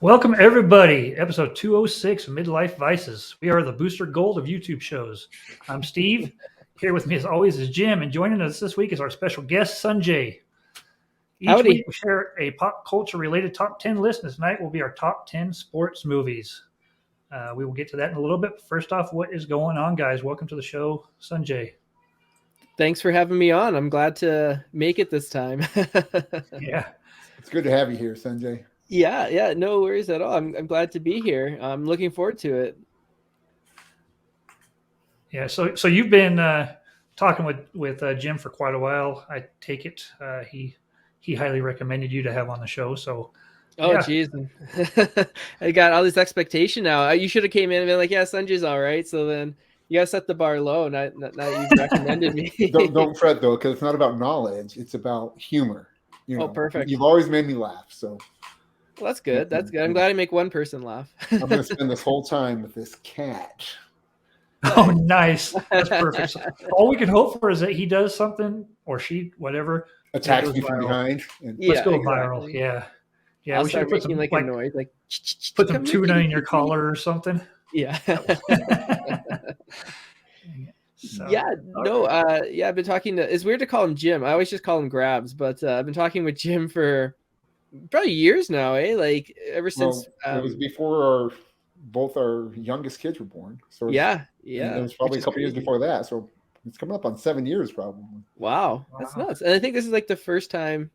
Welcome, everybody. Episode 206 of Midlife Vices. We are the booster gold of YouTube shows. I'm Steve. Here with me, as always, is Jim. And joining us this week is our special guest, Sanjay. Each Howdy. week, we share a pop culture related top 10 list. And tonight will be our top 10 sports movies. We will get to that in a little bit. First off, what is going on, guys? Welcome to the show, Sanjay. Thanks for having me on. I'm glad to make it this time. Yeah. It's good to have you here, Sanjay. Yeah, no worries at all. I'm glad to be here. I'm looking forward to it. Yeah, so you've been talking with Jim for quite a while. I take it he highly recommended you to have on the show. So, Oh, geez. I got all this expectation now. You should have came in and been like, yeah, Sanjay's all right. So then you got to set the bar low. Not you've recommended me. don't fret, though, because it's not about knowledge. It's about humor. Oh, perfect. You've always made me laugh. So. Well, that's good. That's good. I'm glad I make one person laugh. I'm going to spend this whole time with this cat. Oh, nice. That's perfect. So all we can hope for is that he does something, or she, whatever, attacks me from behind. And let's go viral. Yeah. I'll we should put some like a noise, like put some tuna in your collar or something. Yeah. So, I've been talking to. It's weird to call him Jim. I always just call him Grabs, but I've been talking with Jim for probably years now, Like ever since. It was before both our youngest kids were born. So yeah. It was probably a couple years before that. So it's coming up on 7 years, probably. Wow, that's nuts. And I think this is like the first time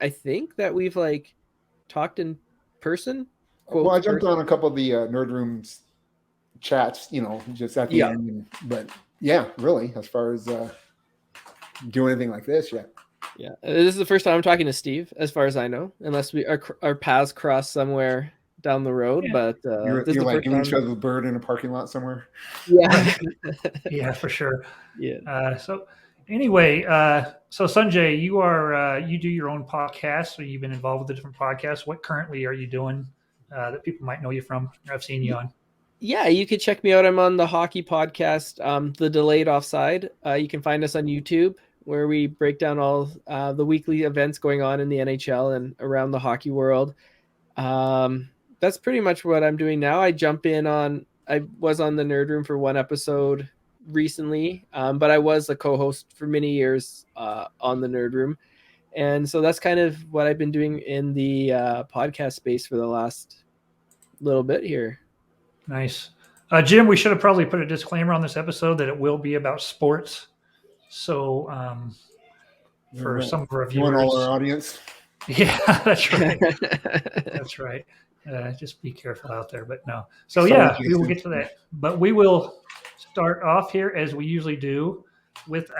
I think that we've like talked in person. Well, I jumped on a couple of the Nerd Rooms chats, just at the end. But yeah, really, as far as doing anything like this, yeah. Yeah, this is the first time I'm talking to Steve, as far as I know, unless our paths cross somewhere down the road. Yeah. But you're like giving each other the bird in a parking lot somewhere. Yeah, yeah, for sure. Yeah. So anyway, so Sanjay, you do your own podcast, or you've been involved with the different podcasts. What currently are you doing that people might know you from? Or I've seen you on. Yeah, you could check me out. I'm on the hockey podcast, The Delayed Offside. You can find us on YouTube, where we break down all the weekly events going on in the NHL and around the hockey world. That's pretty much what I'm doing now. I was on the Nerd Room for one episode recently, but I was a co-host for many years on the Nerd Room. And so that's kind of what I've been doing in the podcast space for the last little bit here. Nice. Jim, we should have probably put a disclaimer on this episode that it will be about sports. So for some of our viewers, all our audience. Yeah, that's right. That's right. Just be careful out there, but no. So yeah, we will get to that. But we will start off here as we usually do with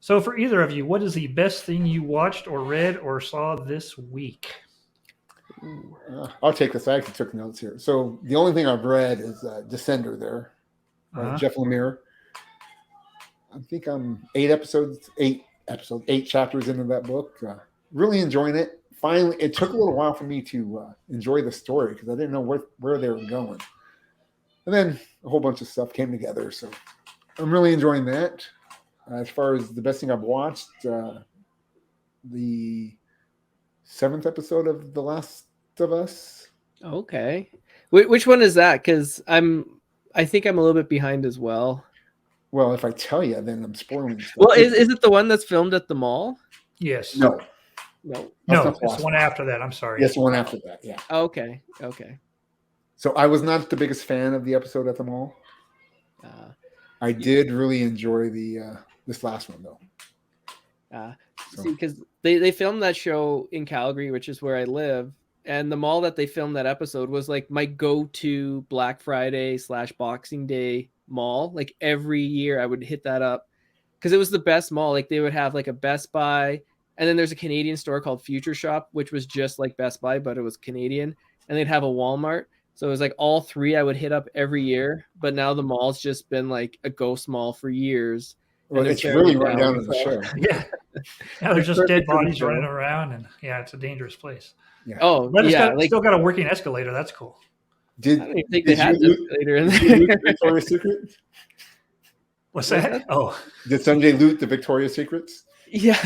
So for either of you, what is the best thing you watched or read or saw this week? I'll take this. I actually took notes here. So the only thing I've read is Descender there, Jeff Lemire. I think I'm 8 chapters into that book. Really enjoying it. Finally, it took a little while for me to enjoy the story because I didn't know where they were going. And then a whole bunch of stuff came together. So I'm really enjoying that. As far as the best thing I've watched, the 7th episode of The Last of Us. Okay. Which one is that? Because I think I'm a little bit behind as well. Well, if I tell you, then I'm spoiling stuff. Well, is it the one that's filmed at the mall? Yes. No. It's the one after that. I'm sorry. Yes, the one after that. Yeah. Okay. So I was not the biggest fan of the episode at the mall. I did really enjoy this last one though. See, because they filmed that show in Calgary, which is where I live, and the mall that they filmed that episode was like my go-to Black Friday / Boxing Day mall. Like every year I would hit that up because it was the best mall. Like they would have like a Best Buy, and then there's a Canadian store called Future Shop, which was just like Best Buy, but it was Canadian, and they'd have a Walmart. So it was like all three I would hit up every year, but now the mall's just been like a ghost mall for years. Well, it's really run down to the show. Yeah, there's just dead bodies running around, and it's a dangerous place. Yeah. Oh, but it's still got a working escalator. That's cool. I don't even think they had an escalator in there. Victoria's Secret? What's that? Oh, did Sanjay loot the Victoria's Secrets? Yeah,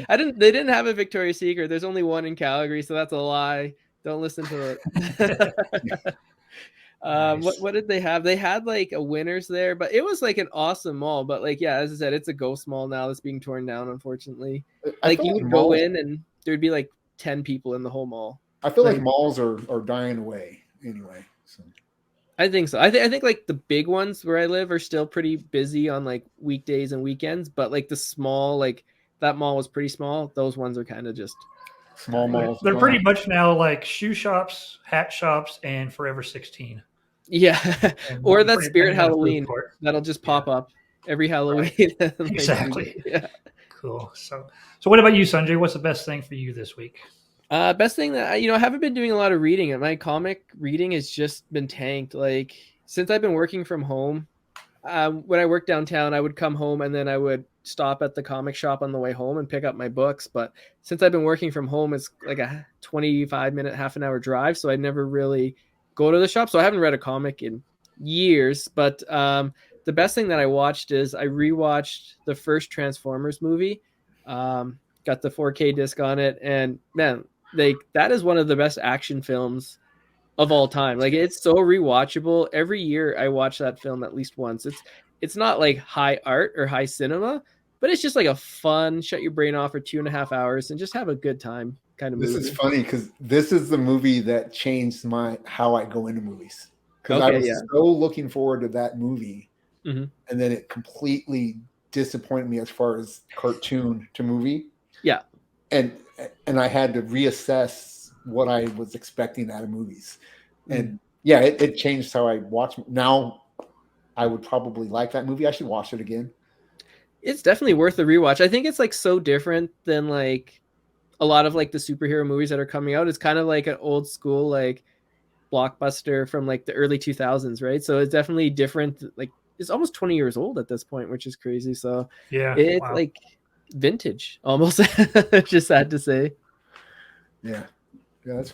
They didn't have a Victoria's Secret. There's only one in Calgary, so that's a lie. Don't listen to it. Nice. What did they have? They had like a Winners there, but it was like an awesome mall. But like, yeah, as I said, it's a ghost mall now that's being torn down, unfortunately. I Like feel you like would go malls- in and there'd be like 10 people in the whole mall. I feel like like- malls are dying away anyway. So. I think so. I think like the big ones where I live are still pretty busy on like weekdays and weekends, but like the small, like that mall was pretty small. Those ones are kind of just Small malls. They're gone. pretty much now like shoe shops, hat shops, and Forever 16. yeah. And Or one that pretty Spirit big amount of food Halloween court. that'll just pop up every Halloween. Right. Like, Exactly. Yeah. Cool. So what about you, Sanjay? What's the best thing for you this week? Best thing that I haven't been doing a lot of reading, and my comic reading has just been tanked. Like since I've been working from home, when I worked downtown, I would come home and then I would stop at the comic shop on the way home and pick up my books. But since I've been working from home, it's like a 25-minute, half an hour drive, so I never really go to the shop. So I haven't read a comic in years. But the best thing that I watched is I rewatched the first Transformers movie. Got the 4K disc on it, and man, like that is one of the best action films of all time. Like it's so rewatchable. Every year I watch that film at least once. It's not like high art or high cinema, but it's just like a fun shut your brain off for 2.5 hours and just have a good time kind of movie. This is funny because this is the movie that changed how I go into movies. Because I was so looking forward to that movie, and then it completely disappointed me as far as cartoon to movie. Yeah, and I had to reassess what I was expecting out of movies, and it changed how I watch. Now I would probably like that movie. I should watch it again. It's definitely worth a rewatch. I think it's like so different than like a lot of like the superhero movies that are coming out. It's kind of like an old school like blockbuster from like the early 2000s, right? So it's definitely different. Like it's almost 20 years old at this point, which is crazy. So Yeah, it's like vintage almost. Just sad to say. Yeah, that's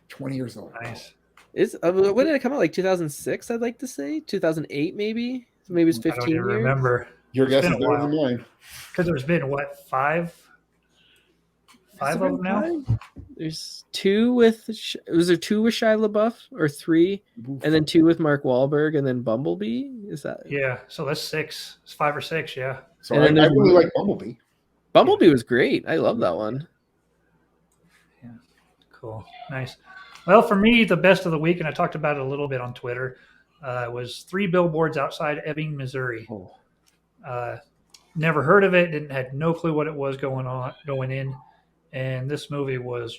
20 years old. Nice. Is when did it come out? Like 2006, I'd like to say 2008, maybe. So maybe it's 15 I don't even years. remember. Your guess been is a better while. than mine. Because there's been what, five of them now? There's two with was there two with Shia LaBeouf or three, and then two with Mark Wahlberg, and then Bumblebee. Is that? Yeah, so that's six. It's 5 or 6. Yeah. So And I then there's really one- like Bumblebee. Bumblebee was great. I love that one. Cool. Nice. Well, for me, the best of the week, and I talked about it a little bit on Twitter, was 3 billboards outside Ebbing, Missouri. Oh. Never heard of it. Had no clue what it was going in, and this movie was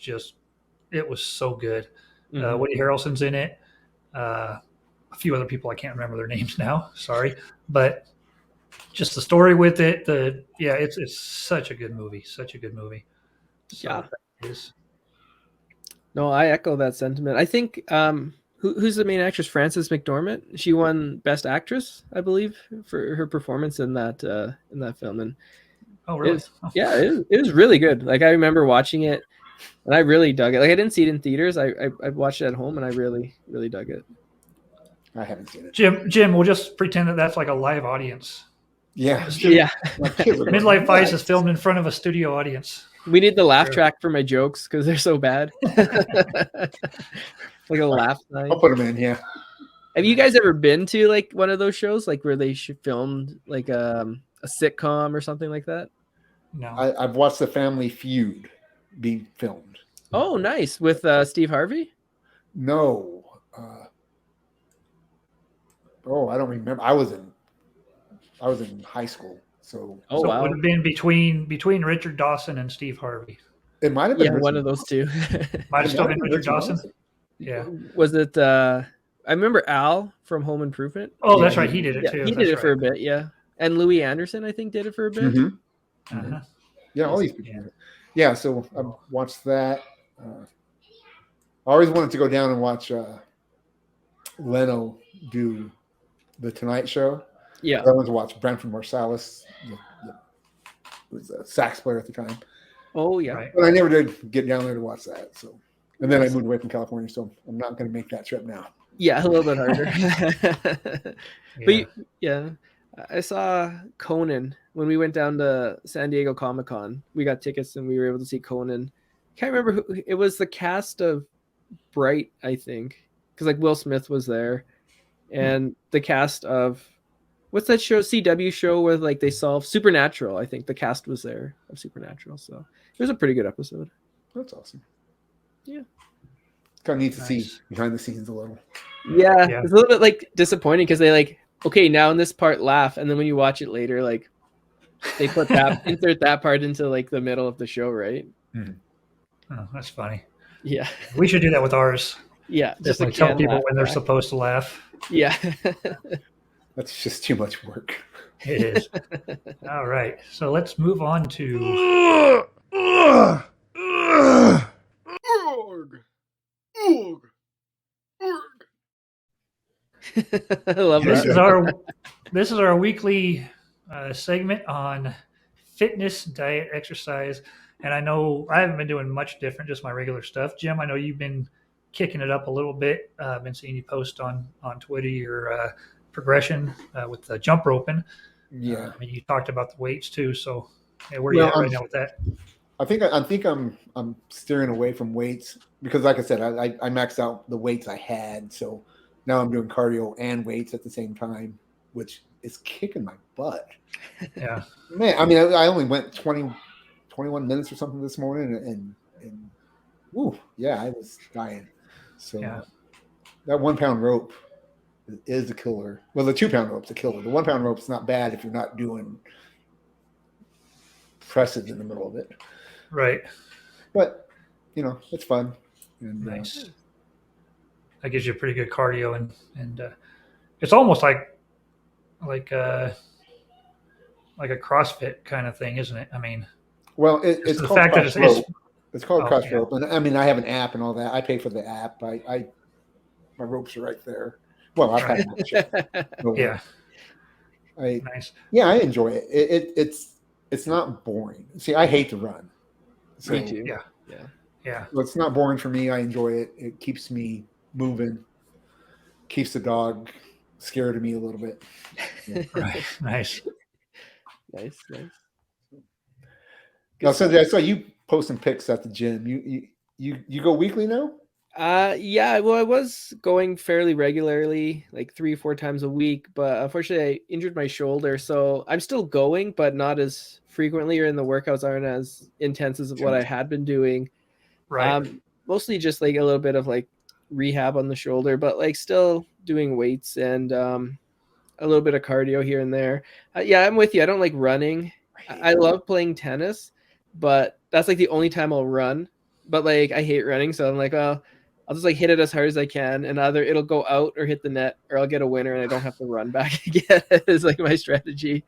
it was so good. Woody Harrelson's in it. A few other people I can't remember their names now. Sorry, but just the story with it. It's such a good movie. Such a good movie. So Yeah. it is. No, I echo that sentiment. I think who's the main actress? Frances McDormand. She won Best Actress, I believe, for her performance in that film. And Oh, really? it was really good. Like I remember watching it, and I really dug it. Like I didn't see it in theaters. I watched it at home, and I really really dug it. I haven't seen it. Jim, we'll just pretend that that's like a live audience. Yeah. Yeah, Midlife Vice is filmed in front of a studio audience. we need the laugh Sure. track for my jokes because they're so bad. Like a laugh sign. I'll put them in. Yeah. Have you guys ever been to like one of those shows, like where they filmed like a sitcom or something like that? No. I've watched The Family Feud be filmed. Oh, nice, with Steve Harvey. No. I don't remember. I was in high school, so Oh so wow, it would have been between Richard Dawson and Steve Harvey. it might have been yeah, one Richard of those two. Might have It still might been have been Richard Dawson. Yeah. Was it? I remember Al from Home Improvement. Oh, that's Yeah, right. He did it Yeah, too. he did That's it for a right. bit. Yeah, and Louis Anderson, I think, did it for a bit. Mhm. Uh-huh. Yeah, all these people. Yeah. did it. Yeah, so I watched that. I always wanted to go down and watch Leno do the Tonight Show. Yeah, I wanted to watch Branford Marsalis, who was a sax player at the time. Oh yeah. Right. But I never did get down there to watch that. So, and then I moved away from California, so I'm not going to make that trip now. Yeah, a little bit harder. Yeah. But yeah, I saw Conan when we went down to San Diego Comic-Con. We got tickets and we were able to see Conan. Can't remember who it was. The cast of Bright, I think, because like Will Smith was there, and the cast of what's that show, CW show where like they solve Supernatural. I think the cast was there of Supernatural, so it was a pretty good episode. That's awesome. Yeah. Kind of neat to Nice. see behind the scenes a little. Yeah, Yeah. it's a little bit like disappointing because they like, okay, now in this part laugh, and then when you watch it later, like they put that insert that part into like the middle of the show, right? Oh, that's funny. Yeah, We should do that with ours. yeah. Just a like tell canned people laugh when they're track. supposed to laugh. Yeah. That's just too much work. It is. All right. So let's move on to I love this that. is our weekly segment on fitness, diet, exercise. And I know I haven't been doing much different, just my regular stuff. Jim, I know you've been kicking it up a little bit. I've been seeing you post on Twitter your progression with the jump roping. Yeah. I mean, you talked about the weights too. So yeah, where are you at right now with that? I think I'm steering away from weights because, like I said, I maxed out the weights I had, so now I'm doing cardio and weights at the same time, which is kicking my butt. Yeah. Man, I mean, I only went 21 minutes or something this morning, and woo, yeah, I was dying. So Yeah. that 1 pound rope is a killer. Well, the 2 pound rope's a killer. The 1 pound rope's not bad if you're not doing presses in the middle of it. Right. But it's fun. And, Nice. That gives you a pretty good cardio, and it's almost like a CrossFit kind of thing, isn't it? I mean, well, it's the called fact that Cross it's Rope. It's called Cross yeah. Rope, and I mean, I have an app and all that. I pay for the app. My ropes are right there. Well, I've had yeah, I nice. I enjoy it. It's not boring. See, I hate to run. So, Me too. Yeah. well, it's not boring for me. I enjoy it. It keeps me moving. Keeps the dog scared of me a little bit. Yeah. Right. Nice. Nice. Now, Sanjay, I saw you posting pics at the gym. You go weekly now? Yeah, well, I was going fairly regularly, like 3 or 4 times a week, but unfortunately I injured my shoulder, so I'm still going, but not as frequently, or in the workouts aren't as intense as what I had been doing. Right. Mostly just like a little bit of like rehab on the shoulder, but like still doing weights and a little bit of cardio here and there. Yeah, I'm with you. I don't like running. I love playing tennis, but that's like the only time I'll run. But like I hate running, so I'm like, well, I'll just like hit it as hard as I can, and either it'll go out or hit the net, or I'll get a winner and I don't have to run back again. Is like my strategy.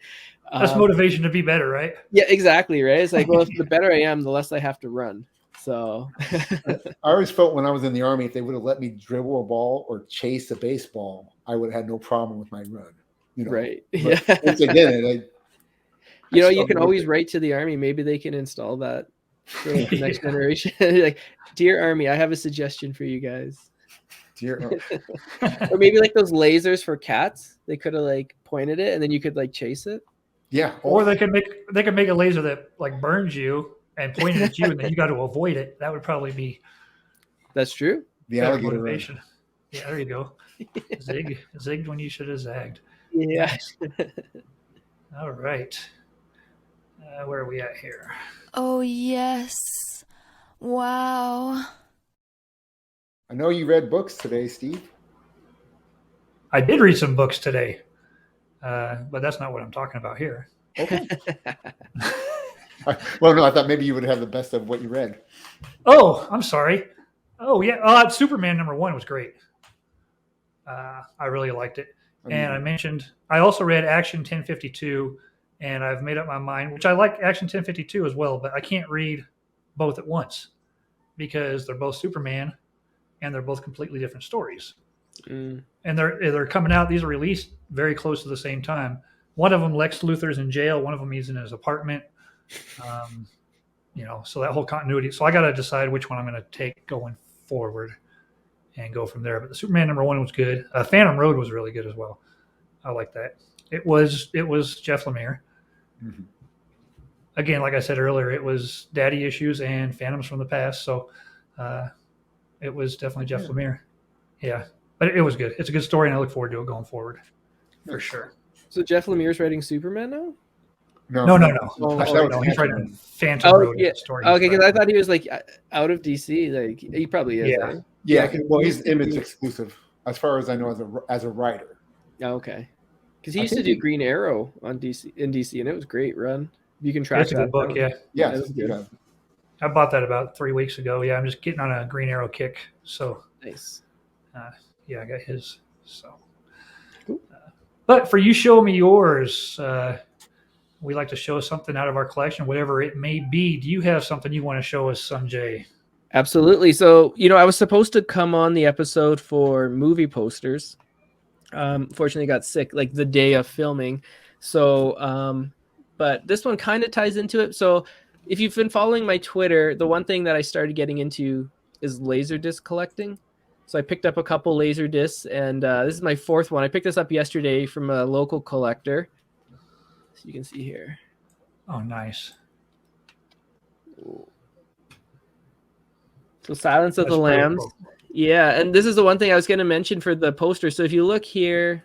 That's motivation to be better, right? Yeah, exactly. Right. It's like, well, if the better I am, the less I have to run. So I always felt when I was in the Army, if they would have let me dribble a ball or chase a baseball, I would have had no problem with my run. Right. But Yeah. once I did it, you can always write to the Army. Maybe they can install that for like the next generation. Like, dear Army, I have a suggestion for you guys. Or maybe like those lasers for cats. They could have like pointed it, and then you could like chase it. Yeah. Or they could make a laser that like burns you and point it at you, and then you got to avoid it. That would probably be That's true. The better alligator motivation. Yeah, there you go. Zigged when you should have zagged. Yeah. Nice. All right. Where are we at here? Oh, yes. Wow. I know you read books today, Steve. I did read some books today, but that's not what I'm talking about here. Okay. Well, no, I thought maybe you would have the best of what you read. Oh, I'm sorry. Oh, yeah. Superman #1 was great. I really liked it. And I mentioned, I also read Action 1052, and I've made up my mind, which I like Action 1052 as well, but I can't read both at once because they're both Superman and they're both completely different stories. And they're coming out. These are released very close to the same time. One of them, Lex Luthor's in jail. One of them, he's in his apartment. So that whole continuity. So I got to decide which one I'm going to take going forward and go from there. But the Superman #1 was good. Phantom Road was really good as well. I like that. It was Jeff Lemire. Mhm. Again, like I said earlier, it was Daddy Issues and Phantoms from the Past. So it was definitely Jeff Yeah. Lemire. Yeah. But it was good. It's a good story, and I look forward to it going forward for sure. So Jeff Lemire's writing Superman now? No. Oh, That Actually, was no, he's Phantom. writing Phantom Oh, Road. yeah. Is the story he's Okay, because I writing. thought he was like out of DC. Like he probably is. Yeah. Eh? Yeah, 'cause well, he he's used to Image do- exclusive, as far as I know, as a writer. Oh, okay. Because he I used to think do he- Green Arrow on DC, and it was great run. You can track It's a that good book, down. yeah. Yeah, Yes, that's good. yeah. I bought that about 3 weeks ago. Yeah, I'm just getting on a Green Arrow kick. So, Nice. yeah, I got his. So, Cool. But for you, show me yours. We like to show something out of our collection, whatever it may be. Do you have something you want to show us, Sanjay? Absolutely. So, I was supposed to come on the episode for movie posters. Fortunately, got sick like the day of filming. So, but this one kind of ties into it. So, if you've been following my Twitter, the one thing that I started getting into is Laserdisc collecting. So I picked up a couple Laserdiscs, and this is my fourth one. I picked this up yesterday from a local collector. So you can see here. Oh, nice. So Silence of That's the pretty Lambs. cool. Yeah, and this is the one thing I was going to mention for the poster. So if you look here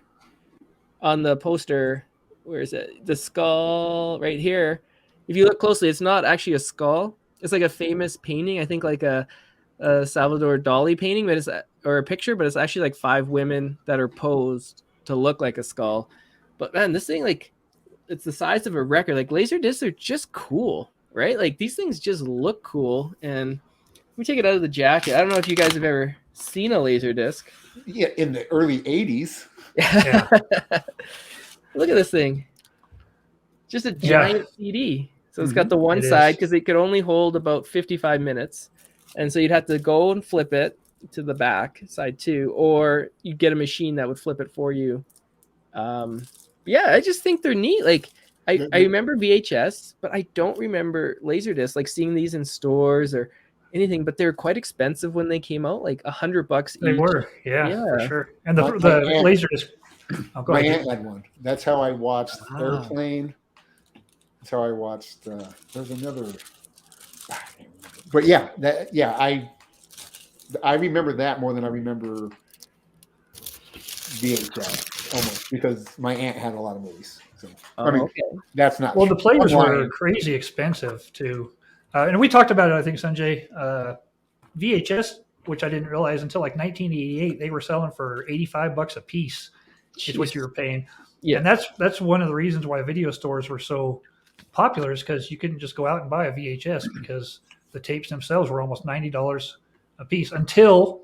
on the poster, where is it? The skull right here. If you look closely, it's not actually a skull. It's like a famous painting. I think like a Salvador Dali painting, but or a picture, but it's actually like 5 women that are posed to look like a skull. But man, this thing, like, it's the size of a record. Like laser discs are just cool, right? Like these things just look cool. And let me take it out of the jacket. I don't know if you guys have ever seen a laser disc. Yeah, in the early '80s. Yeah. Look at this thing. Just a giant CD. So it's got the one It side is. because it could only hold about 55 minutes. And so you'd have to go and flip it to the back side too, or you'd get a machine that would flip it for you. Yeah, I just think they're neat. Like I remember VHS, but I don't remember Laserdisc, like seeing these in stores or anything, but they're quite expensive when they came out, like $100 each. They were, yeah, for Yeah. sure. And the My aunt- laser disc. Oh, go My ahead. aunt had one. That's how I watched Ah. Airplane. That's how I watched. There's another. But yeah, I remember that more than I remember VHS almost because my aunt had a lot of movies. So I mean, okay. that's not. Well, the players one were line. crazy expensive too. And we talked about it, I think, Sanjay. VHS, which I didn't realize until like 1988, they were selling for $85 a piece. Is what you were paying. Yeah. And that's one of the reasons why video stores were so popular is because you couldn't just go out and buy a VHS because the tapes themselves were almost $90 a piece until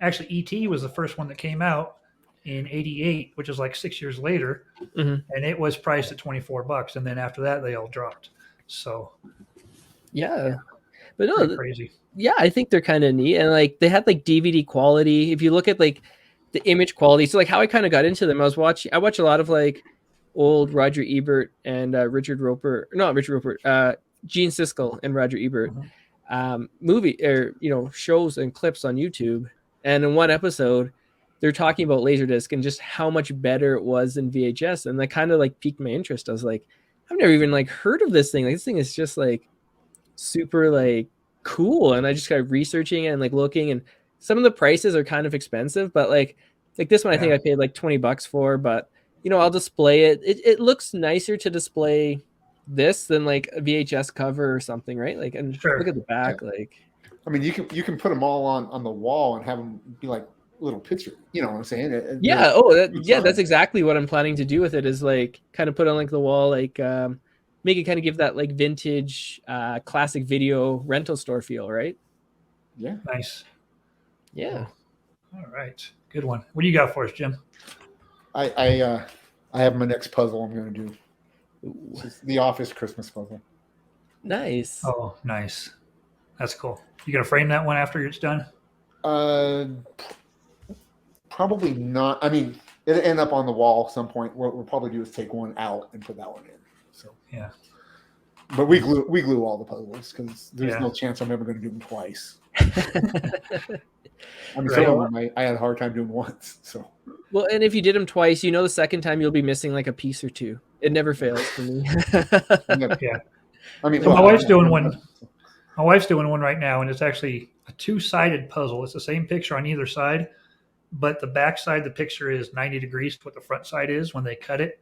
actually ET was the first one that came out in '88, which is like 6 years later, Mhm. and it was priced at $24. And then after that, they all dropped. So Yeah. But no, pretty crazy. yeah, I think they're kind of neat. And like they had like DVD quality. If you look at like the image quality, so like how I kind of got into them, I watch a lot of like old Roger Ebert and Gene Siskel and Roger Ebert movie or shows and clips on YouTube. And in one episode, they're talking about Laserdisc and just how much better it was than VHS, and that kind of like piqued my interest. I was like, I've never even like heard of this thing. Like this thing is just like super like cool, and I just got researching it and like looking, and some of the prices are kind of expensive, but like this one I think Yeah. I paid like $20 for, but I'll display it. It looks nicer to display this than like a VHS cover or something, right? Like, and Sure. look at the back, like I mean, you can put them all on the wall and have them be like little picture. You know what I'm saying? yeah. They're- Oh, it's yeah. fun. That's exactly what I'm planning to do with it. Is like kind of put on like the wall, like make it kind of give that like vintage, classic video rental store feel, right? Yeah. Nice. Yeah. All right. Good one. What do you got for us, Jim? I have my next puzzle I'm going to do. Ooh, It's just the Office Christmas puzzle. nice. Oh, nice. That's cool. You gonna frame that one after it's done? Probably not. I mean, it'll end up on the wall at some point. What we'll probably do is take one out and put that one in. So Yeah. but we glue all the puzzles because there's Yeah. no chance I'm ever going to do them twice. I mean, Right. some of them I had a hard time doing once. So Well, and if you did them twice, the second time you'll be missing like a piece or two. It never fails for me. Yeah. I mean, So my well, wife's doing one. My wife's doing one right now, and it's actually a two-sided puzzle. It's the same picture on either side, but the back side of the picture is 90 degrees to what the front side is when they cut it.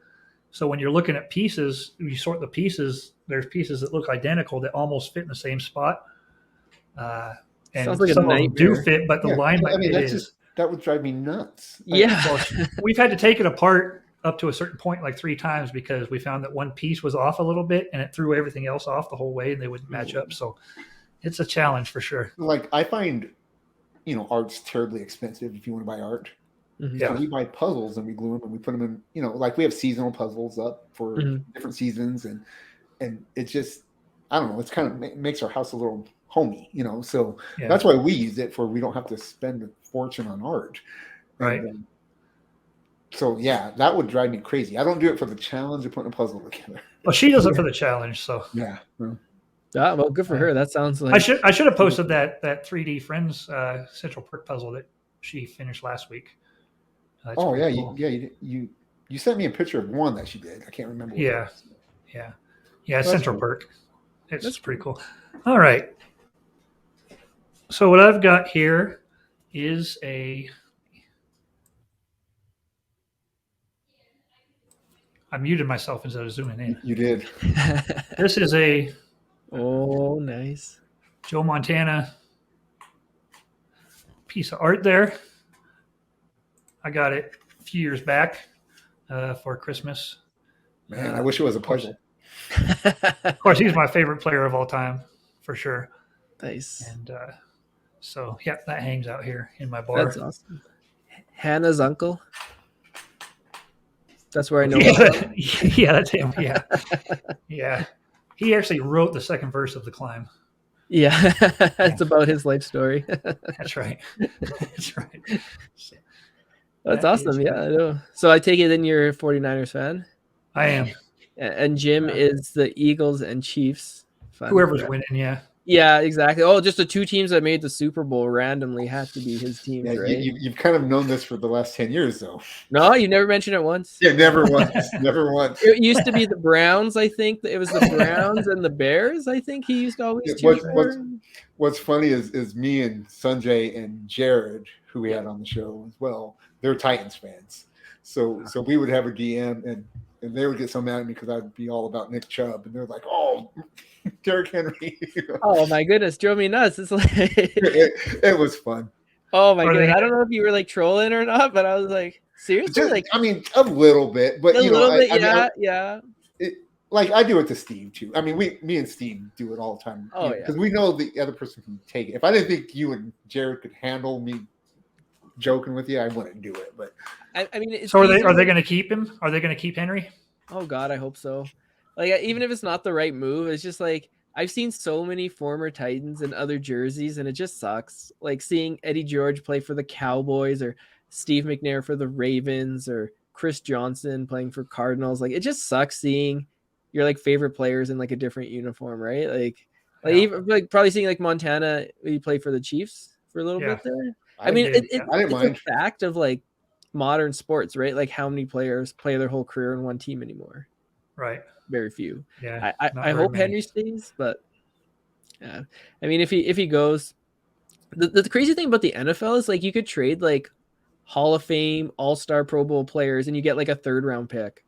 So when you're looking at pieces, you sort the pieces. There's pieces that look identical that almost fit in the same spot. And Sounds like a some of them do nightmare. fit, but the yeah, alignment I mean, it is. that would drive me nuts. Yeah. Well, we've had to take it apart up to a certain point like 3 times because we found that one piece was off a little bit and it threw everything else off the whole way and they wouldn't match up. So it's a challenge for sure. Like I find, art's terribly expensive if you want to buy art. Mhm. Yeah. So we buy puzzles and we glue them and we put them in, like we have seasonal puzzles up for Mhm. different seasons and it just, I don't know, it's kind of makes our house a little homey, so Yeah. that's why we use it we don't have to spend a fortune on art. Right. And, so yeah, that would drive me crazy. I don't do it for the challenge of putting a puzzle together. Well, she does it for the challenge. So Yeah. Ah, well, good for her. That sounds like I should have posted that 3D Friends Central Perk puzzle that she finished last week. That's Oh yeah, pretty cool. you sent me a picture of one that she did. I can't remember. What Yeah. it was. Yeah, That's Central cool. Perk. It's pretty cool. All right. So what I've got here is I muted myself instead of zooming in. You did. This is a Oh, nice. Joe Montana piece of art there. I got it a few years back for Christmas. Man, I wish it was a puzzle. Of course, he's my favorite player of all time, for sure. Nice. And so, yeah, that hangs out here in my bar. That's awesome. Hannah's uncle. That's where I know. Yeah, yeah, that's him. Yeah, yeah. He actually wrote the second verse of The Climb. Yeah, it's about his life story. That's right. That's right. That's That awesome. is Yeah, I know. So I take it then you're a 49ers fan, I am. and Jim is the Eagles and Chiefs fan. Whoever's winning, yeah. Yeah, exactly. Oh, just the two teams that made the Super Bowl randomly had to be his teams, Yeah, right? you've kind of known this for the last 10 years, though. No, you never mentioned it once. Yeah, never once. Never once. It used to be the Browns, I think. It was the Browns and the Bears, I think he used to always Yeah, choose for. What's funny is me and Sanjay and Jared, who we had on the show as well, they're Titans fans. So we would have a DM and they would get so mad at me because I'd be all about Nick Chubb. And they're like, oh, Derrick Henry. Oh, my goodness. Drove me nuts. It's like, it was fun. oh, my Are goodness. they- I don't know if you were like trolling or not, but I was like, seriously? Just, Like, I mean, a little bit. But, a you know, little bit, I mean, yeah. like I do it to Steve too. I mean, me and Steve do it all the time. Oh, yeah. Because we know the other person can take it. If I didn't think you and Jared could handle me joking with you, I wouldn't do it. But I mean, it's So are they easier- going to keep him? Are they going to keep Henry? Oh God, I hope so. Like even if it's not the right move, it's just like I've seen so many former Titans in other jerseys, and it just sucks. Like seeing Eddie George play for the Cowboys, or Steve McNair for the Ravens, or Chris Johnson playing for Cardinals. Like it just sucks seeing your like favorite players in like a different uniform, right? Like Yeah. even like probably seeing like Montana, he played for the Chiefs for a little Yeah. bit there. I mean, did, it, I didn't it's mind. a fact of like modern sports, right? Like how many players play their whole career in one team anymore? Right. Very few. Yeah. I not very hope many. Henry stays, but yeah. I mean, if he goes, the crazy thing about the NFL is like you could trade like Hall of Fame, All-Star, Pro Bowl players, and you get like a 3rd round pick.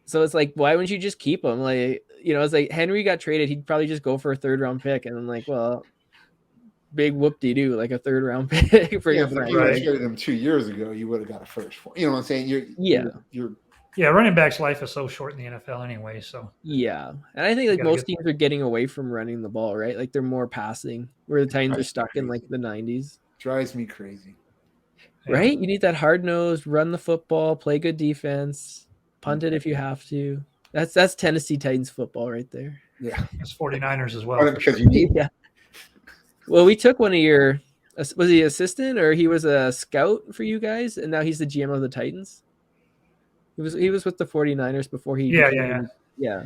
So it's like, why wouldn't you just keep him? Like, you know, it's like Henry got traded, he'd probably just go for a 3rd round pick, and I'm like, well, big whoop-de-doo, like a 3rd round pick for yeah, your but if friend. you Right. had traded him 2 years ago, you would have got a first. You know what I'm saying? You're Yeah, running back's life is so short in the NFL anyway. So Yeah, and I think like gotta most get- teams are getting away from running the ball, right? Like they're more passing, where the Titans are That's stuck in crazy. like the 90s. drives me crazy. yeah. Right? You need that hard nose, run the football, play good defense, punt it if you have to. That's Tennessee Titans football right there. Yeah, It's 49ers as well. Only because you need. Yeah. Well, we took one of your was he assistant or he was a scout for you guys, and now he's the GM of the Titans. He was with the 49ers before he Yeah, became- yeah. yeah.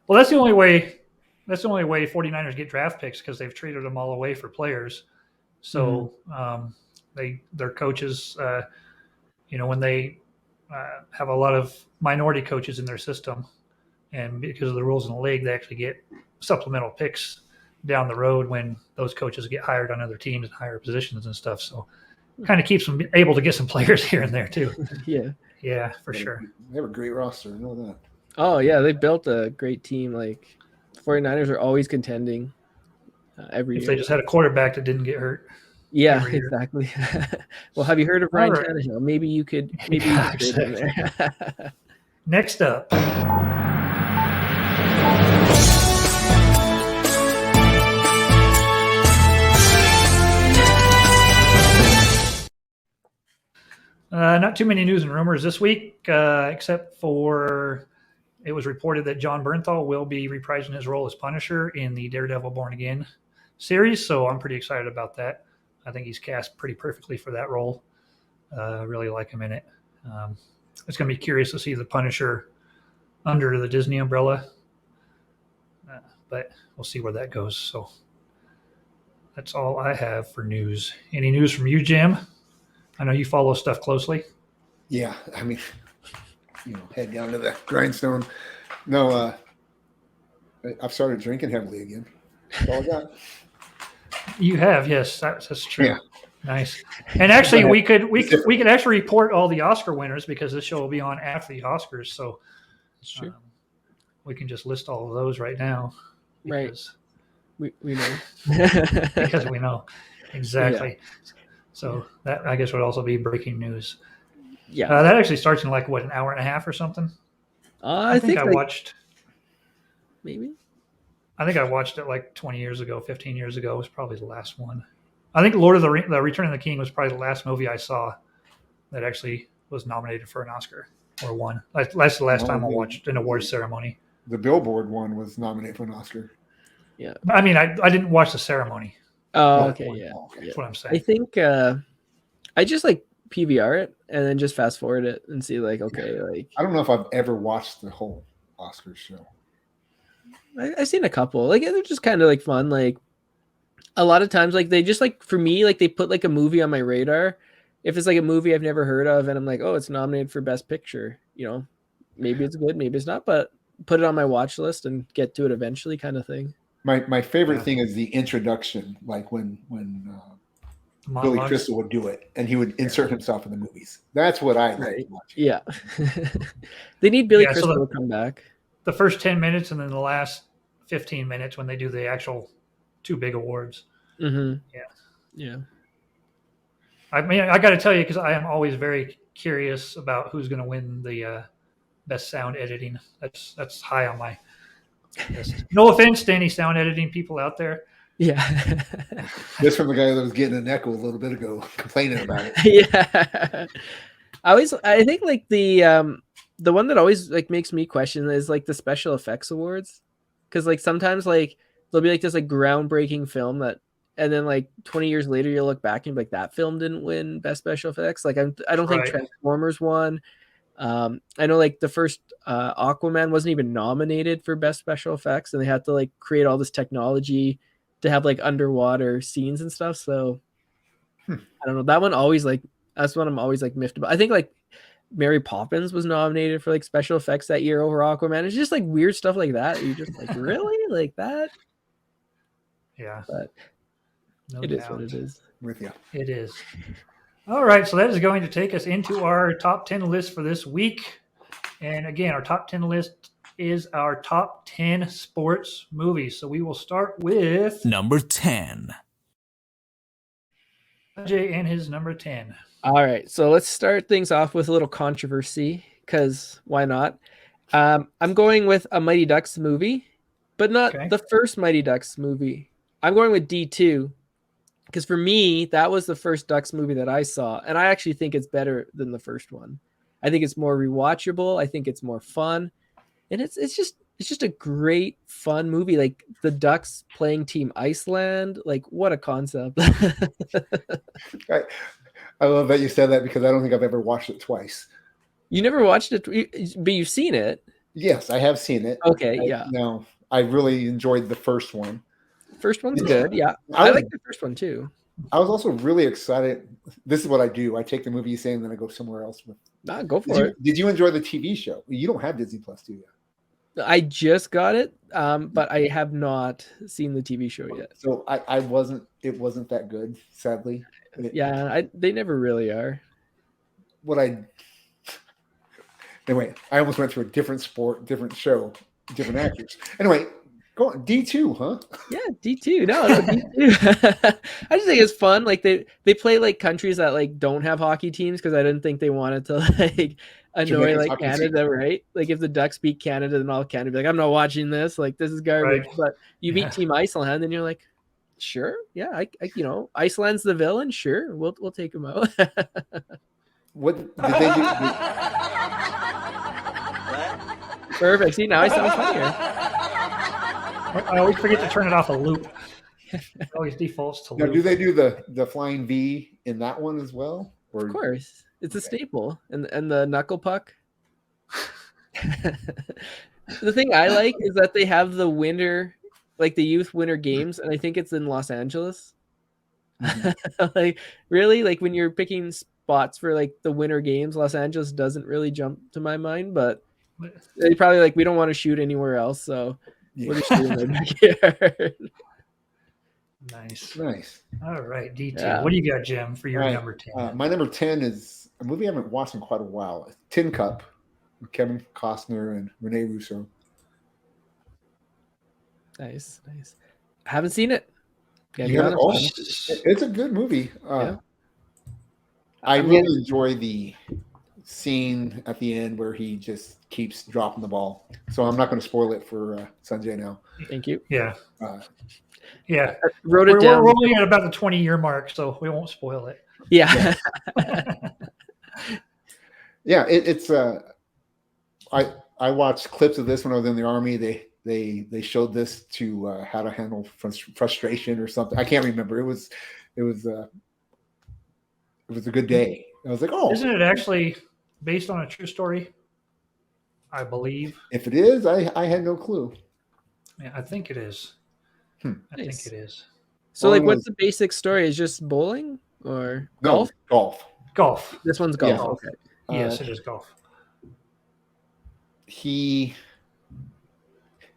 Well, that's the only way. That's the only way 49ers get draft picks because they've traded them all away for players. So Mm-hmm. their coaches, when they have a lot of minority coaches in their system, and because of the rules in the league, they actually get supplemental picks down the road when those coaches get hired on other teams and higher positions and stuff. So, kind of keeps them able to get some players here and there too. Yeah. Yeah, for sure. They have a great roster. I know that. Oh yeah, they built a great team. Like 49ers are always contending every If year. they just had a quarterback that didn't get hurt. Yeah, every year. exactly. Well, have you heard of Ryan All right. Tannehill? Maybe you could. Maybe Yeah, you could put him there. Next up. Not too many news and rumors this week, except for it was reported that John Bernthal will be reprising his role as Punisher in the Daredevil Born Again series. So I'm pretty excited about that. I think he's cast pretty perfectly for that role. Really like him in it. It's going to be curious to see the Punisher under the Disney umbrella, but we'll see where that goes. So that's all I have for news. Any news from you, Jim? I know you follow stuff closely. Yeah, I mean, head down to the grindstone. No, I've started drinking heavily again. That's all I got. You have, yes, that's true. Yeah. Nice. And actually, we could actually report all the Oscar winners because this show will be on after the Oscars. So That's true. we can just list all of those right now. Right. Because, We know. because we know exactly. So that I guess would also be breaking news. Yeah. That actually starts in like what, an hour and a half or something. I think I like, watched. maybe. I think I watched it like 20 years ago, 15 years ago. It was probably the last one. I think Lord of the Return of the King was probably the last movie I saw that actually was nominated for an Oscar or won. That's the last time I watched an awards ceremony. The Billboard one was nominated for an Oscar. Yeah. I mean, I didn't watch the ceremony. Oh, No, okay. Yeah. okay. That's what I'm I saying. think I just like PVR it and then just fast forward it and see like, okay, like I don't know if I've ever watched the whole Oscars show. I've seen a couple. Like they're just kind of like fun. Like a lot of times, like they just like for me, like they put like a movie on my radar. If it's like a movie I've never heard of and I'm like, oh, it's nominated for Best Picture, maybe it's good, maybe it's not, but put it on my watch list and get to it eventually, kind of thing. My favorite Yeah. thing is the introduction, like when Billy Monologues. Crystal would do it, and he would insert himself in the movies. That's what I like Right. watching. Yeah, they need Billy Yeah, so Crystal to come back. The first 10 minutes and then the last 15 minutes when they do the actual two big awards. Mm-hmm. Yeah. Yeah. I mean, I got to tell you, because I am always very curious about who's going to win the best sound editing. That's high on my list. No offense to any sound editing people out there. Yeah. This from the guy that was getting an echo a little bit ago, complaining about it. Yeah. I think like the one that always like makes me question is like the special effects awards, because like sometimes like there'll be like this like groundbreaking film that, and then like 20 years later you'll look back and be like, that film didn't win best special effects. Like I don't think Right. Transformers won. I know like the first Aquaman wasn't even nominated for best special effects, and they had to like create all this technology to have like underwater scenes and stuff. So I don't know. That one always like, that's what I'm always like miffed about. I think like Mary Poppins was nominated for like special effects that year over Aquaman. It's just like weird stuff like that. You just like, really like that? Yeah. But No it is doubt. what it is. With you. It is. All right, so that is going to take us into our top 10 list for this week. And again, our top 10 list is our top 10 sports movies. So we will start with Number 10. Jay and his number 10. All right, so let's start things off with a little controversy, because why not? I'm going with a Mighty Ducks movie, but not Okay. the first Mighty Ducks movie. I'm going with D2, because for me, that was the first Ducks movie that I saw, and I actually think it's better than the first one. I think it's more rewatchable. I think it's more fun, and it's just a great fun movie. Like the Ducks playing Team Iceland, like what a concept. I love that you said that, because I don't think I've ever watched it twice. You never watched it, but you've seen it. Yes, I have seen it. Okay, yeah. No, I really enjoyed the first one. First one's good. Yeah. I I was- like the first one too. I was also really excited. This is what I do. I take the movie you say, and then I go somewhere else with Nah, go for it. Did you enjoy the TV show? You don't have Disney Plus, do you? I just got it, but I have not seen the TV show yet. So I wasn't. It wasn't that good, sadly. Yeah, they never really are. Anyway, I almost went through a different sport, different show, different actors. Anyway, go on D2, huh? Yeah, D2. No, D2. I just think it's fun. Like they play like countries that like don't have hockey teams because I didn't think they wanted to like annoy Jamaica's like hockey Canada, team. right? Like if the Ducks beat Canada, then all Canada be like, I'm not watching this. Like this is garbage. Right. But you beat Yeah. Team Iceland, and you're like, sure, yeah, I Iceland's the villain. Sure, we'll take them out. What did they do? Perfect. See, now I sound funnier. I always forget to turn it off a loop. It always defaults to Now, loop. do they do the flying V in that one as well? Or Of course, it's a staple, and the knuckle puck. The thing I like is that they have the winter, like the youth winter games, and I think it's in Los Angeles. Like really, like when you're picking spots for like the winter games, Los Angeles doesn't really jump to my mind, but they probably like we don't want to shoot anywhere else, so Yeah. we'll just shoot in their backyard. Nice. Nice. All right, D2. Yeah. What do you got, Jim, for your All right. number 10? My number 10 is a movie I haven't watched in quite a while. Tin Cup with Kevin Costner and Rene Russo. Nice. I haven't seen it. Gotta You be haven't- honest. It's a good movie. Yeah. I I'm really getting- enjoy the scene at the end where he just keeps dropping the ball. So I'm not going to spoil it for Sanjay now. Thank you. Yeah. Uh, Yeah. I wrote We're it down. only at about the 20-year mark, so we won't spoil it. Yeah. yeah, it's I watched clips of this when I was in the Army. They showed this to how to handle frustration or something. I can't remember. It was a good day. I was like, oh, Isn't it actually based on a true story? I believe. if it is, I had no clue. Yeah, I think it is. Hmm. I Nice. think it is. So All I like know what's is- the basic story? Is just bowling or No, golf? golf. Golf. This one's golf. Yeah. Okay. Yes, it is golf. He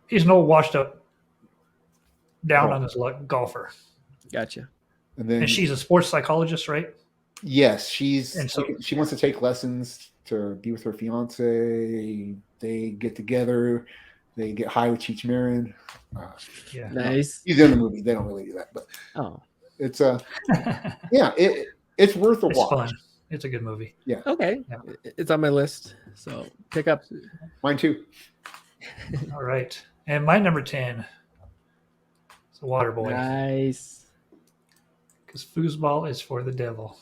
He's an old washed up, down Oh. on his luck golfer. Gotcha. and then And she's a sports psychologist, right? yes, And so- she wants to take lessons to be with her fiance. They get together. They get high with Cheech Marin. Yeah. Nice. He's in the movie. They don't really do that, but Oh. it's yeah, it's worth a It's watch. fun. It's a good movie. Okay. Yeah. It's on my list. So pick up. Mine too. All right. And my number 10 is The Waterboy, Nice. because foosball is for the devil.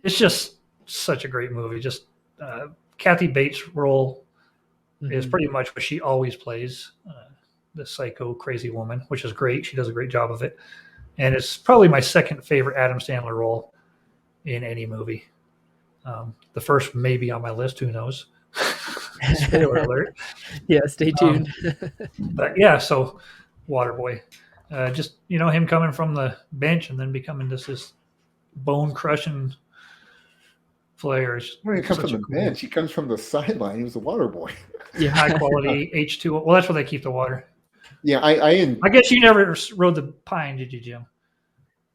It's just such a great movie. Just Kathy Bates' role is Mhm. pretty much what she always plays, the psycho crazy woman, which is great. She does a great job of it. And it's probably my second favorite Adam Sandler role in any movie. The first may be on my list. Who knows? Spoiler alert. Yeah, stay tuned. But yeah, so Waterboy. Just, him coming from the bench and then becoming this bone crushing player. is When he comes such from a the cool, bench, he comes from the sideline. He was a water boy. Yeah. high quality H2O. Well, that's where they keep the water. Yeah, I guess you never rode the Pine, did you, Jim?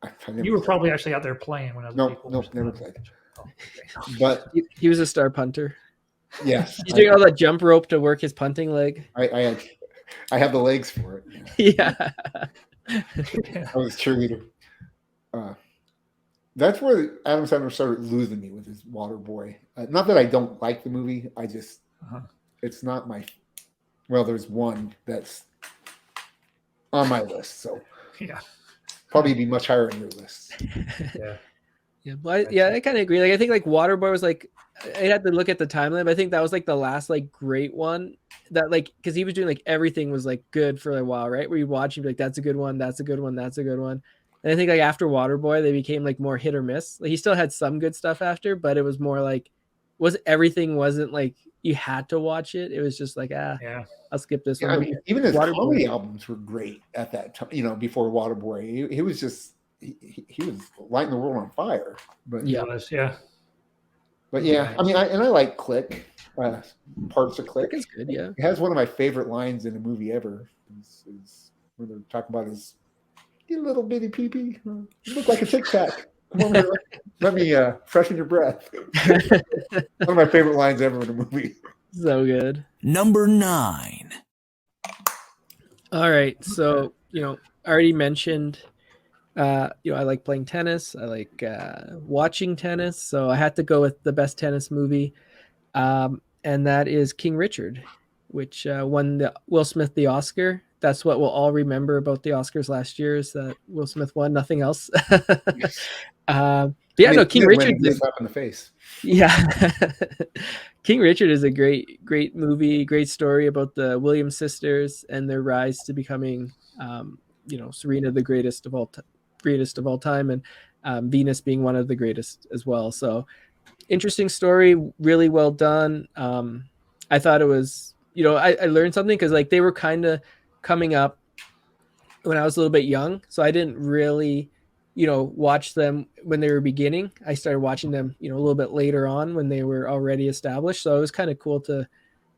I never You were played. probably actually out there playing when other Nope, people nope, were never played. Oh, okay. But He was a star punter. yes, He's doing all that jump rope to work his punting leg. I have the legs for it. Yeah. Yeah. I was a cheerleader. That's where Adam Sandler started losing me with his Water Boy. Not that I don't like the movie. I just it's not my. Well, there's one that's on my list, so Yeah. probably be much higher on your list. Yeah. Yeah, but I kind of agree. Like I think like Waterboy was like I had to look at the timeline, but I think that was like the last like great one that like because he was doing like everything was like good for a while, right? Where you watch and be like, that's a good one, that's a good one, that's a good one. And I think like after Waterboy, they became like more hit or miss. Like he still had some good stuff after, but it was more like everything wasn't like you had to watch it. It was just like Yeah. I'll skip this Yeah, I one. mean, even his Waterboy. comedy albums were great at that time. Before Waterboy, he was just he was lighting the world on fire. But Yeah. It was, yeah. But yeah, I mean, I like Click, parts of Click. Click is good, yeah. It has one of my favorite lines in a movie ever. Is when they're talking about his "You little bitty pee-pee. You look like a Tic Tac. Come over here, let me freshen your breath." One of my favorite lines ever in a movie. So good. Number 9. All right. So, I already mentioned, I like playing tennis. I like watching tennis. So I had to go with the best tennis movie. And that is King Richard, which won Will Smith the Oscar. That's what we'll all remember about the Oscars last year is that Will Smith won, nothing else. King Richard slap in the face. Yeah. King Richard is a great movie, great story about the Williams sisters and their rise to becoming, Serena, the greatest of all time, and Venus being one of the greatest as well. So interesting story, really well done. I thought it was, I learned something because like they were kind of coming up when I was a little bit young. So I didn't really, watch them when they were beginning. I started watching them, a little bit later on when they were already established. So it was kind of cool to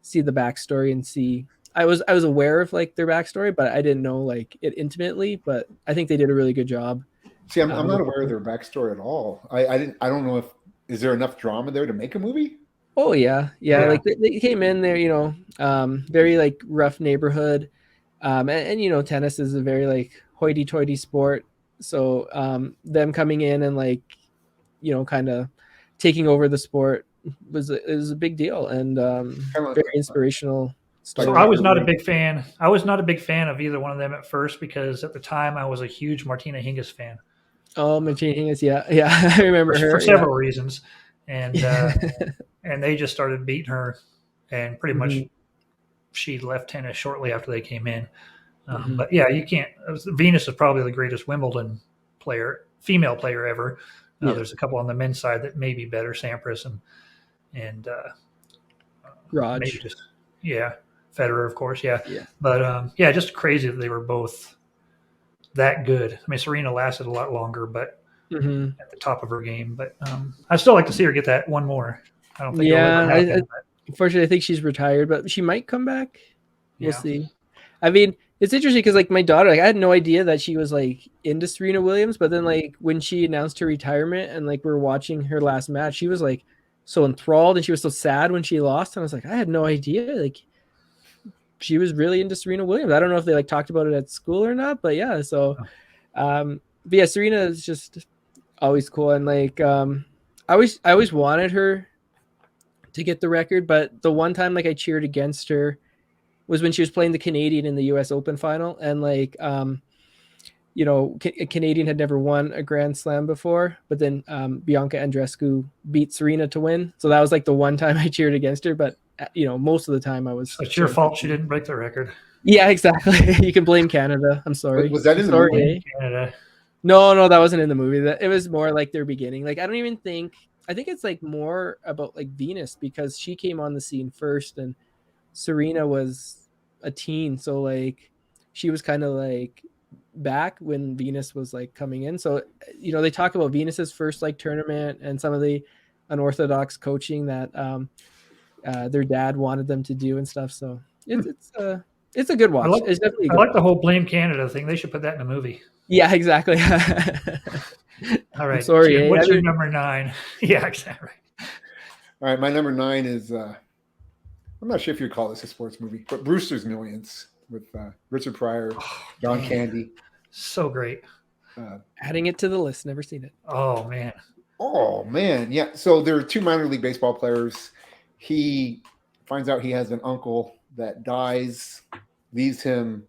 see the backstory and see. I was aware of like their backstory, but I didn't know like it intimately. But I think they did a really good job. See, I'm not aware of their backstory at all. I don't know is there enough drama there to make a movie? Oh yeah. Like they came in there, very like rough neighborhood, and tennis is a very like hoity-toity sport. So them coming in and like, kind of taking over the sport is a big deal and very inspirational story. So I was not a big fan. I was not a big fan of either one of them at first because at the time I was a huge Martina Hingis fan. Oh, Martina Hingis, yeah, I remember her for several reasons, and and they just started beating her, and pretty much she left tennis shortly after they came in. But yeah, you can't. Venus is probably the greatest Wimbledon female player ever. There's a couple on the men's side that may be better, Sampras and Raj. Maybe just Federer, of course, yeah. But just crazy that they were both that good. I mean, Serena lasted a lot longer, but at the top of her game. But I still like to see her get that one more. I don't think it'll ever happen. Unfortunately, I think she's retired, but she might come back. We'll see. I mean, it's interesting because like my daughter, like I had no idea that she was like into Serena Williams, but then like when she announced her retirement and like we're watching her last match, she was like so enthralled and she was so sad when she lost. And I was like, I had no idea. Like she was really into Serena Williams. I don't know if they like talked about it at school or not, but yeah. So, but yeah, Serena is just always cool. And like, I always wanted her to get the record, but the one time like I cheered against her was when she was playing the Canadian in the US Open final. And like, a Canadian had never won a Grand Slam before, but then Bianca Andreescu beat Serena to win. So that was like the one time I cheered against her. But, most of the time I was. It's your fault she didn't break the record. Yeah, exactly. You can blame Canada. I'm sorry. Was that in the movie? Canada. No, that wasn't in the movie. It was more like their beginning. Like, I think it's like more about like Venus because she came on the scene first and Serena was a teen. So like she was kind of like back when Venus was like coming in. So, they talk about Venus's first like tournament and some of the unorthodox coaching that their dad wanted them to do and stuff. So it's a good watch. It's definitely I like the whole blame Canada thing. They should put that in a movie. Yeah, exactly. All right. Sorry. Jim, what's your number 9? Yeah, exactly. All right. My number 9 is, I'm not sure if you'd call this a sports movie, but Brewster's Millions with Richard Pryor, John Candy. So great. Adding it to the list. Never seen it. Oh, man. Yeah. So there are 2 minor league baseball players. He finds out he has an uncle that dies, leaves him.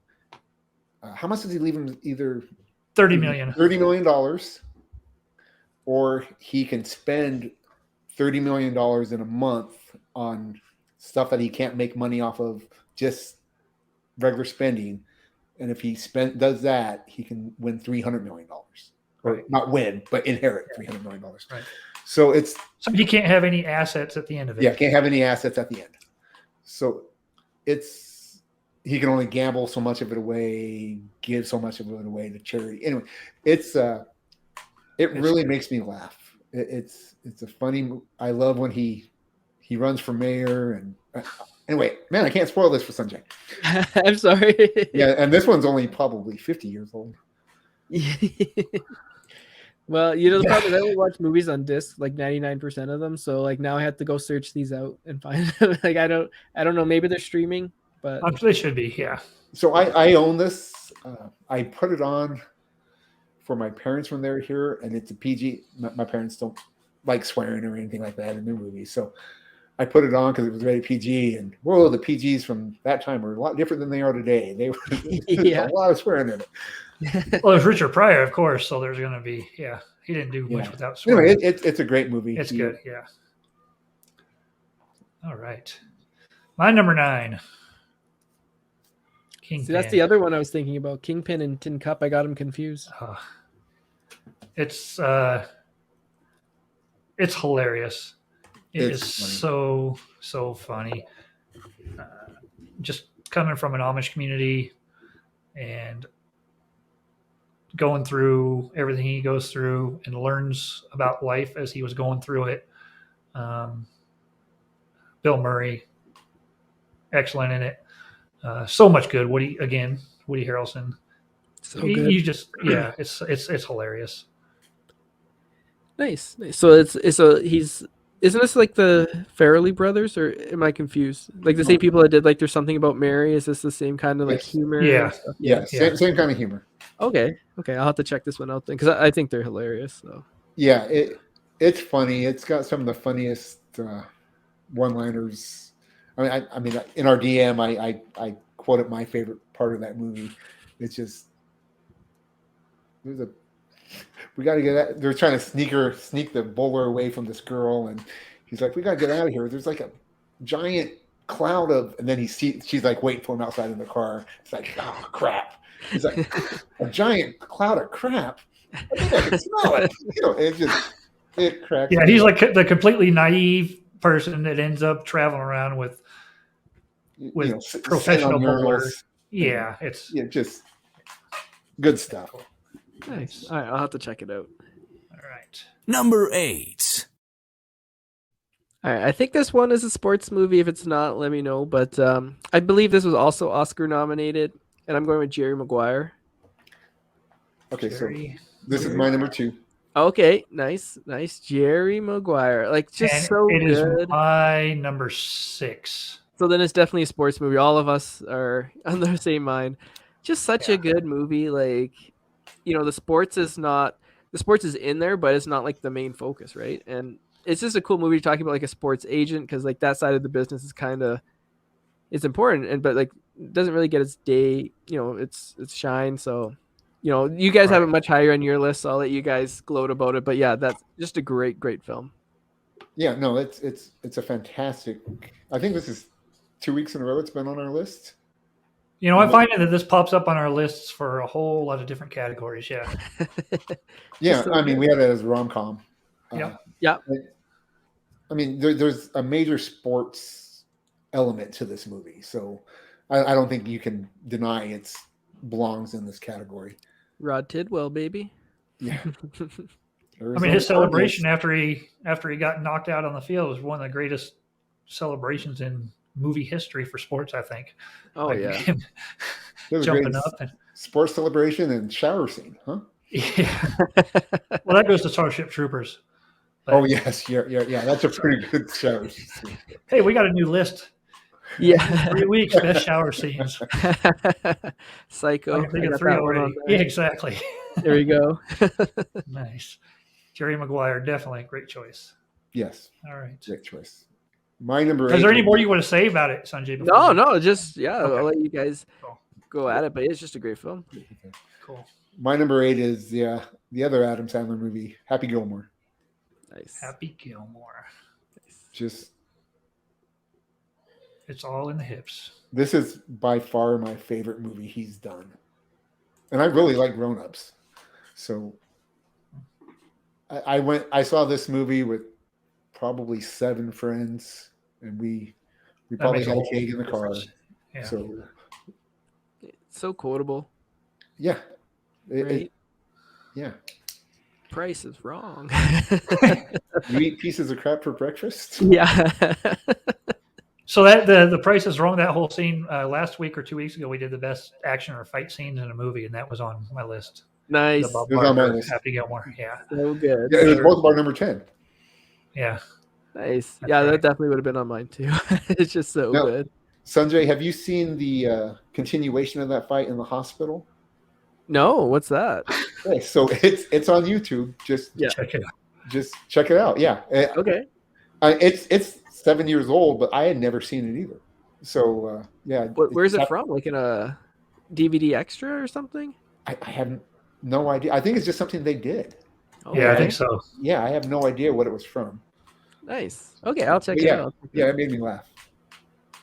How much does he leave him? Either $30 million, or he can spend $30 million in a month on stuff that he can't make money off of, just regular spending. And if he does that, he can win $300 million, or not win, but inherit $300 million. Right. So he can't have any assets at the end of it. Yeah, can't have any assets at the end. So he can only gamble so much of it away, give so much of it away to charity. Anyway, it really makes me laugh. It's a funny. I love when he runs for mayor and anyway, man, I can't spoil this for Sanjay. I'm sorry. Yeah, and this one's only probably 50 years old. Well, you know, the problem is I only watch movies on disc, like 99% of them. So like now I have to go search these out and find them. Like I don't know. Maybe they're streaming, but They should be, yeah. So I own this. I put it on for my parents when they're here, and it's a PG. My parents don't like swearing or anything like that in their movies, so I put it on because it was rated PG. And whoa, the PGs from that time were a lot different than they are today. They were Yeah. a lot of swearing in it. Well, there's Richard Pryor, of course, so there's going to be, he didn't do much without swearing. Anyway, it's a great movie. It's good, yeah. All right. My number 9. Kingpin. See, that's the other one I was thinking about. Kingpin and Tin Cup. I got him confused. It's hilarious. It's It's funny. so funny. Just coming from an Amish community and going through everything he goes through and learns about life as he was going through it. Bill Murray, excellent in it. So much good. Woody Harrelson. So good. You just it's hilarious. Nice. So isn't this like the Farrelly brothers, or am I confused? Like the same people that did like There's Something About Mary. Is this the same kind of like Yes. humor? Yeah. and stuff? Yeah, same kind of humor. Okay. I'll have to check this one out then because I think they're hilarious. So Yeah, it's funny. It's got some of the funniest one-liners. I mean, in our DM, I quoted my favorite part of that movie. It's just we got to get out. They're trying to sneak the bowler away from this girl, and he's like, "We got to get out of here." There's like a giant cloud of, and then she's like waiting for him outside in the car. It's like, oh crap. He's like, a giant cloud of crap. I think I can smell it. It cracks. Yeah, me he's up. like the completely naive person that ends up traveling around with professional bowlers. Yeah, it's just good stuff. nice. All right, I'll have to check it out. all right. Number 8. All right, I think this one is a sports movie. If it's not, let me know. But I believe this was also Oscar nominated, and I'm going with Jerry Maguire. Okay, Jerry. so this is my number 2. Okay, nice. Jerry Maguire, like just And so it is good. my number 6. So then it's definitely a sports movie. All of us are on the same mind. Just such a good movie. Like, the sports is in there, but it's not like the main focus, right? And it's just a cool movie talking about like a sports agent because like that side of the business is it's important, but like it doesn't really get its day. It's shine. So, you guys have it much higher on your list. So I'll let you guys gloat about it. But yeah, that's just a great film. Yeah, no, it's a fantastic. I think this is 2 weeks in a row it's been on our list. I find that this pops up on our lists for a whole lot of different categories. Yeah. Yeah, so I mean, we had it as rom-com. Yeah. I mean, there's a major sports element to this movie, so I don't think you can deny it belongs in this category. Rod Tidwell, baby. Yeah. I mean, his celebration after he got knocked out on the field was one of the greatest celebrations in movie history for sports, I think. Oh Like, yeah. him It was a jumping great up and sports celebration and shower scene, huh? yeah. Well, that goes to Starship Troopers. But, Oh yes, yeah. That's a pretty good shower scene. hey, we got a new list. Yeah. 3 weeks best shower scenes. Psycho. I can think I of got 3 that one already. on Yeah, there. exactly. There we go. Nice. Jerry Maguire, definitely a great choice. Yes, All right. great choice. My number 8. Is there any more you want to say about it, Sanjay? No, just Okay. I'll let you guys Cool. go at it, but it's just a great film. Cool. My number 8 is the other Adam Sandler movie, Happy Gilmore. Nice. Happy Gilmore. Just It's all in the hips. this is by far my favorite movie he's done, and I really like Grown Ups. So I saw this movie with probably 7 friends, and we That probably makes a had a whole cake in the car. difference. Yeah. So So quotable. yeah, Right? yeah. price is wrong. You eat pieces of crap for breakfast? Yeah. So that the Price is Wrong. That whole scene last week or 2 weeks ago, we did the best action or fight scenes in a movie, and that was on my list. Nice. The Bob It was on my Barker, list. Happy Gilmore. Yeah, So good. Yeah, it was Sure. both of our number 10. yeah. Nice. That's Yeah, right. that definitely would have been on mine too. It's just so No. good. Sanjay, have you seen the continuation of that fight in the hospital? No, what's that? Okay, so it's on YouTube. Just Check it out. just check it out. Yeah, Okay. it's 7 years old, but I had never seen it either. So yeah, Where's it from? Like in a DVD extra or something? I have no idea. I think it's just something they did. Yeah, I Okay. think so. Yeah, I have no idea what it was from. Nice. Okay, I'll check But it yeah, out. yeah, it made me laugh.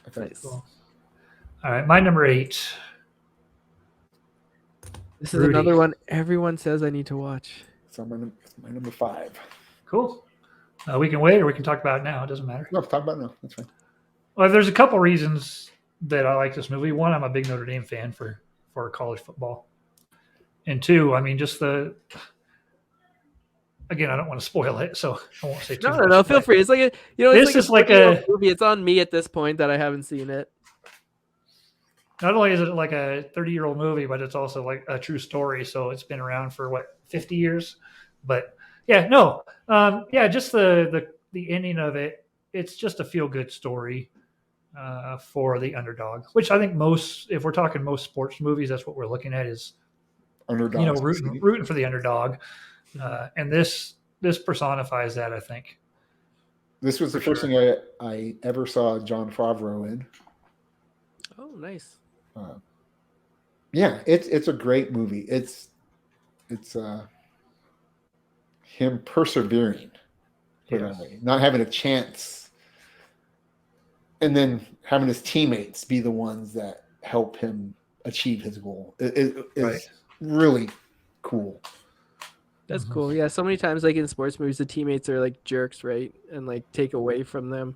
I thought- Nice. Cool. All right, my number 8. This is Rudy. another one everyone says I need to watch. So it's my number 5. Cool. We can wait, or we can talk about it now. It doesn't matter. No, talk about it now. That's fine. Well, there's a couple reasons that I like this movie. One, I'm a big Notre Dame fan for college football, and two, I mean, just the. Again, I don't want to spoil it, so I won't say too much. No. Feel but free. It's like it's This is like 20-year-old a- movie. It's on me at this point that I haven't seen it. Not only is it like a 30-year-old movie, but it's also like a true story. So it's been around for 50 years. But yeah, no, just the ending of it. It's just a feel-good story for the underdog, which I think if we're talking most sports movies, that's what we're looking at is Underdog. rooting for the underdog, and this personifies that. I think. This was the For first thing I ever saw John Favreau in. Oh, nice. Yeah, it's a great movie. It's him persevering, put it that way, not having a chance, and then having his teammates be the ones that help him achieve his goal. It's Right. really cool. That's Mhm. cool. Yeah, so many times like in sports movies, the teammates are like jerks, right? And like take away from them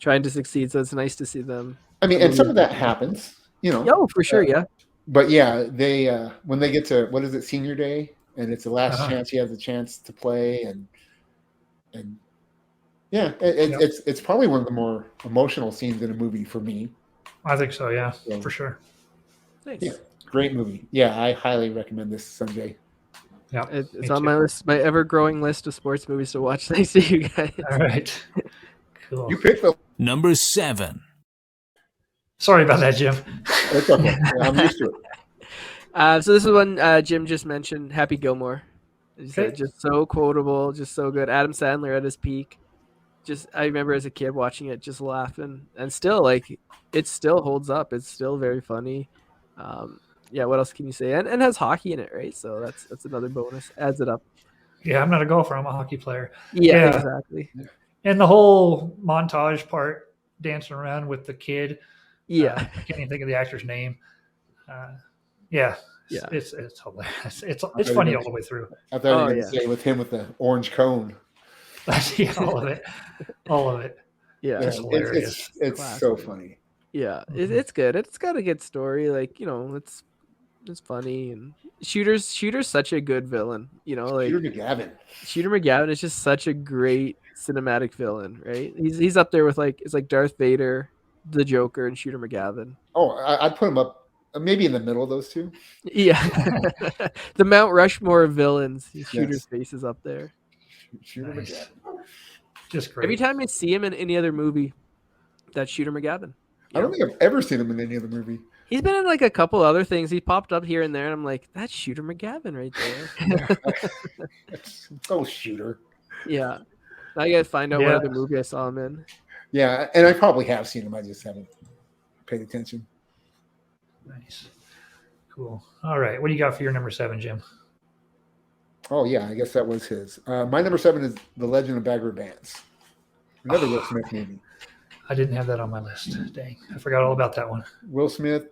trying to succeed. So it's nice to see them. I mean, and some of that happens, Oh, for sure. Yeah. But yeah, they when they get to what is it, senior day, and it's the last Uh-huh. chance he has a chance to play, and yeah, Yeah. it's probably one of the more emotional scenes in a movie for me. I think so. Yeah, Yeah. for sure. Nice. Yeah. Great movie. Yeah, I highly recommend this, Sanjay. Yeah. It's Me on too. my list, my ever growing list of sports movies to watch. Thanks to you guys. All right. Cool. You picked the. Number 7. Sorry about that, Jim. It's okay. I'm used to it. So this is one Jim just mentioned, Happy Gilmore. Okay. Just so quotable, just so good. Adam Sandler at his peak. Just I remember as a kid watching it, just laughing, and still like it still holds up. It's still very funny. Yeah, what else can you say? And has hockey in it, right? So that's another bonus. Adds it up. Yeah, I'm not a golfer. I'm a hockey player. Yeah, Yeah. exactly. And the whole montage part, dancing around with the kid. Yeah, I can't even think of the actor's name. Yeah. Yeah. It's hilarious. It's funny all the way through. I thought you were Oh, going yeah. to say with him with the orange cone. Yeah, all of it. All of it. yeah, Yeah, That's hilarious. it's so Classic. funny. yeah. Mhm. It's good. It's got a good story. Like it's funny, and Shooter's such a good villain. Like Peter McGavin. Shooter McGavin is just such a great cinematic villain, right? He's up there with it's like Darth Vader, the Joker, and Shooter McGavin. Oh, I'd put him up maybe in the middle of those two. Yeah, the Mount Rushmore of villains. Shooter's Yes. face is up there. Shooter Nice. McGavin. Just great. Every time I see him in any other movie, that's Shooter McGavin. I don't think I've ever seen him in any other movie. He's been in like a couple other things. He popped up here and there, and I'm like, that's Shooter McGavin right there. Oh, Shooter. Yeah. Now I gotta find out Yeah. what other movie I saw him in. Yeah, and I probably have seen him. I just haven't paid attention. Nice. Cool. All right. What do you got for your number 7, Jim? Oh yeah, I guess that was his. My number 7 is The Legend of Bagger Vance. Another Will Smith movie. I didn't have that on my list. Dang. I forgot all about that one. Will Smith,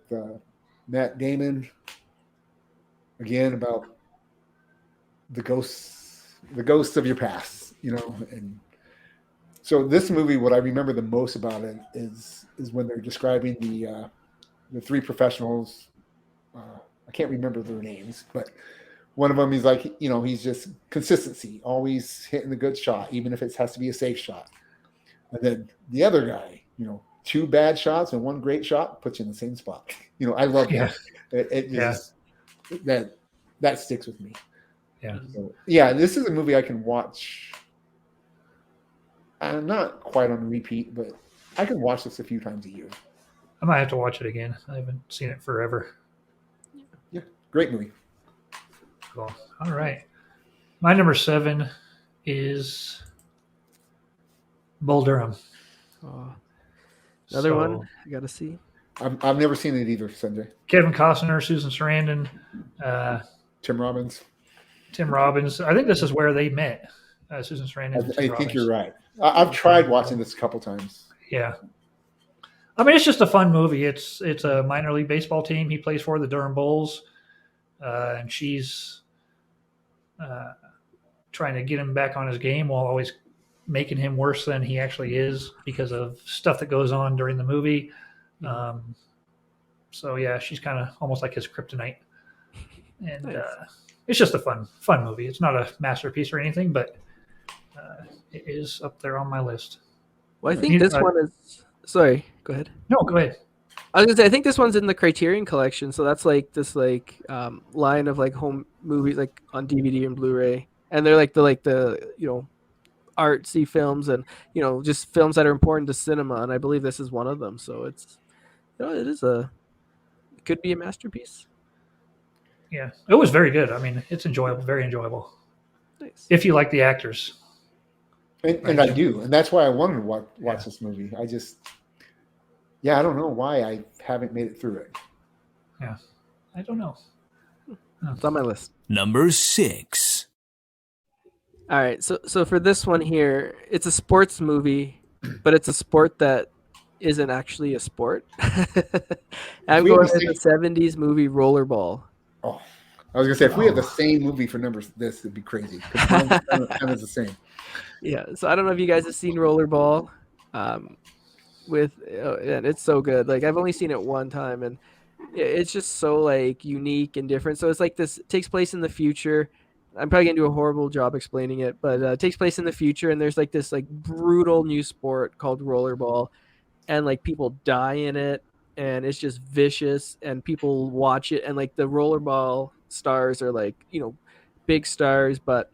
Matt Damon. Again about the ghosts of your past, And so this movie, what I remember the most about it is when they're describing the 3 professionals. I can't remember their names, but one of them, he's like, he's just consistency, always hitting the good shot, even if it has to be a safe shot. And then the other guy, 2 bad shots and 1 great shot puts you in the same spot. I love that. It just, that sticks with me. Yeah. So, yeah, this is a movie I can watch. I'm not quite on repeat, but I can watch this a few times a year. I might have to watch it again. I haven't seen it forever. Yeah, great movie. Cool. All right. My number 7 is Bull Durham. Oh, another one I got to see. I've never seen it either, Sanjay. Kevin Costner, Susan Sarandon, Tim Robbins. Tim Robbins. I think this is where they met. Susan Sarandon. and Tim I think Robbins. you're right. I've tried watching this a couple times. Yeah. I mean, it's just a fun movie. It's a minor league baseball team. He plays for the Durham Bulls, and she's trying to get him back on his game while always making him worse than he actually is because of stuff that goes on during the movie. So yeah, she's kind of almost like his kryptonite, and Nice. It's just a fun movie. It's not a masterpiece or anything, but it is up there on my list. Well, I think this one is. Sorry, go ahead. No, go ahead. I was gonna say I think this one's in the Criterion Collection, so that's like this line of like home movies like on DVD and Blu-ray, and they're like the artsy films and just films that are important to cinema, and I believe this is one of them. So it's it could be a masterpiece. Yeah, it was very good. I mean, it's enjoyable, very enjoyable. Nice. If you like the actors. And I do. And that's why I wanted to watch this movie. I just, I don't know why I haven't made it through it. Yeah, I don't know. It's on my list. Number 6. All right, so for this one here, it's a sports movie, but it's a sport that isn't actually a sport. I'm going with the 70s movie Rollerball. Oh, I was going to say, if we had the same movie for numbers, it'd be crazy. Because kind of the same. Yeah, so I don't know if you guys have seen Rollerball. And it's so good. Like I've only seen it one time, and it's just so like unique and different. So it's like this takes place in the future. I'm probably gonna do a horrible job explaining it, but it takes place in the future, and there's like this like brutal new sport called rollerball, and like people die in it, and it's just vicious, and people watch it, and like the rollerball stars are like big stars, but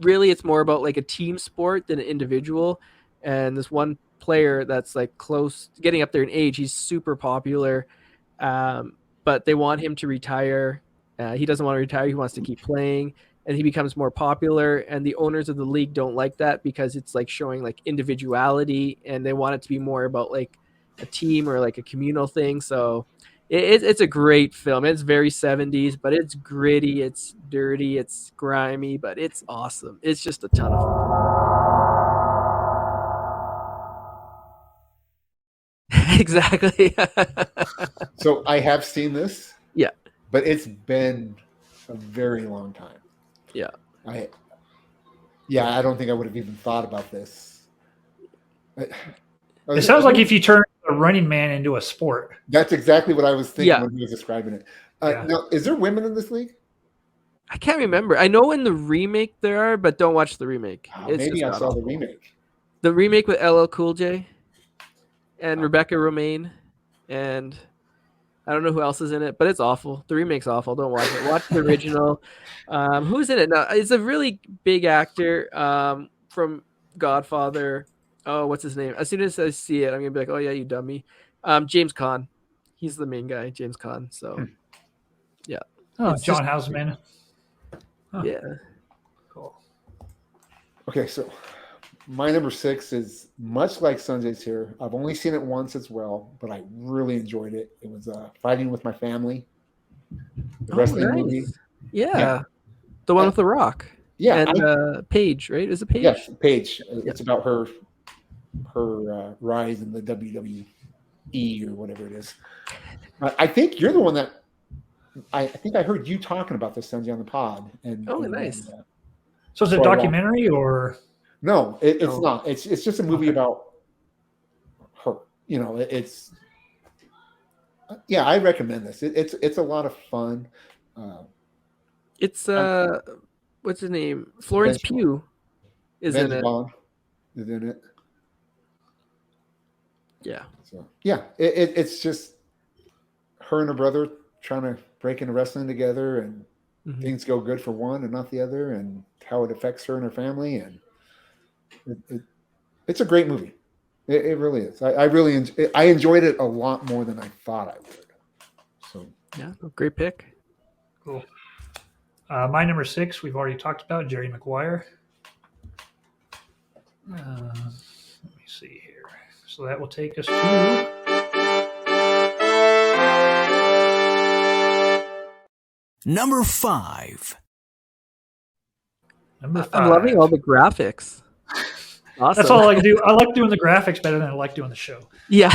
really it's more about like a team sport than an individual. And this one player that's like close getting up there in age, he's super popular, but they want him to retire. He doesn't want to retire. He wants to keep playing, and he becomes more popular, and the owners of the league don't like that because it's like showing like individuality, and they want it to be more about like a team or like a communal thing. So it's a great film. It's very 70s, but it's gritty, it's dirty, it's grimy, but it's awesome. It's just a ton of fun. Exactly. So I have seen this. Yeah. But it's been a very long time. Yeah. I don't think I would have even thought about this. It sounds like if you turn a Running Man into a sport. That's exactly what I was thinking Yeah. when he was describing it. Yeah. Now, is there women in this league? I can't remember. I know in the remake there are, but don't watch the remake. Oh, It's maybe just I not saw the awful. remake. The remake with LL Cool J and Rebecca Romaine, and I don't know who else is in it, but it's awful. The remake's awful. Don't watch it. Watch the original. Who's in it? No, it's a really big actor from Godfather. Oh, what's his name? As soon as I see it, I'm gonna be like, "Oh yeah, you dummy." James Caan. He's the main guy, James Caan. So Oh, It's John just- Houseman. Huh. yeah, Cool. Okay, so my number 6 is much like Sanjay's here. I've only seen it once as well, but I really enjoyed it. It was Fighting with My Family, the wrestling nice. movie. Yeah. Yeah. The one with The Rock. Yeah, And Paige, right? Is it Paige? yes, Paige. It's about her rise in the WWE or whatever it is. I think you're the one that I think I heard you talking about this, Sanjay, on the pod. And Nice. So is it a For a while. documentary or? No, it's No. not. It's just a movie about her. I recommend this. It's a lot of fun. It's what's his name? Florence Vince- Pugh is Vince in it. Vaughn is in it. Yeah. So yeah, it's just her and her brother trying to break into wrestling together, and Mhm. things go good for one and not the other, and how it affects her and her family. And it's a great movie. It really is. I enjoyed it a lot more than I thought I would. So Yeah, great pick. Cool. My number 6, we've already talked about Jerry Maguire. Let me see here. So that will take us to Number 5. number 5. I'm loving all the graphics. Awesome. That's all I like to do. I like doing the graphics better than I like doing the show. Yeah,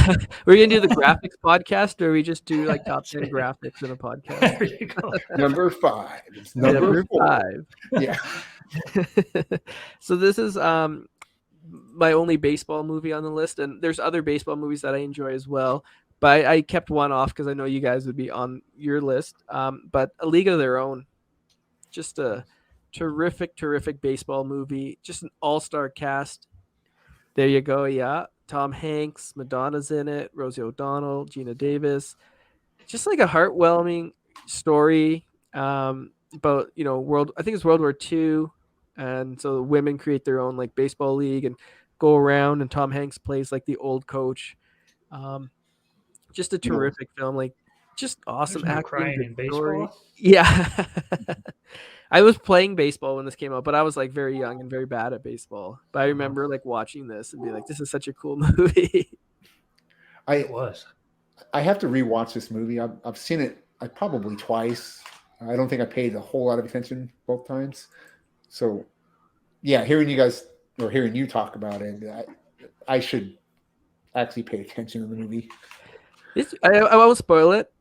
we're gonna do the graphics podcast, or we just do like top 10 graphics in a podcast. There you go. number 5. It's Number number 4. 5. Yeah. So this is my only baseball movie on the list, and there's other baseball movies that I enjoy as well. But I kept one off because I know you guys would be on your list. But A League of Their Own, just a terrific baseball movie. Just an all-star cast. There you go. Yeah, Tom Hanks, Madonna's in it, Rosie O'Donnell, Gina Davis. Just like a heartwarming story about world. I think it's World War II, and so women create their own like baseball league and go around. And Tom Hanks plays like the old coach. Just a terrific film, like just awesome There's no acting. crying good in story. baseball. Yeah. I was playing baseball when this came out, but I was like very young and very bad at baseball. But I remember like watching this and being like, this is such a cool movie. It was. I have to rewatch this movie. I've seen it probably twice. I don't think I paid a whole lot of attention both times. So, yeah, hearing you talk about it, I should actually pay attention to the movie. I won't spoil it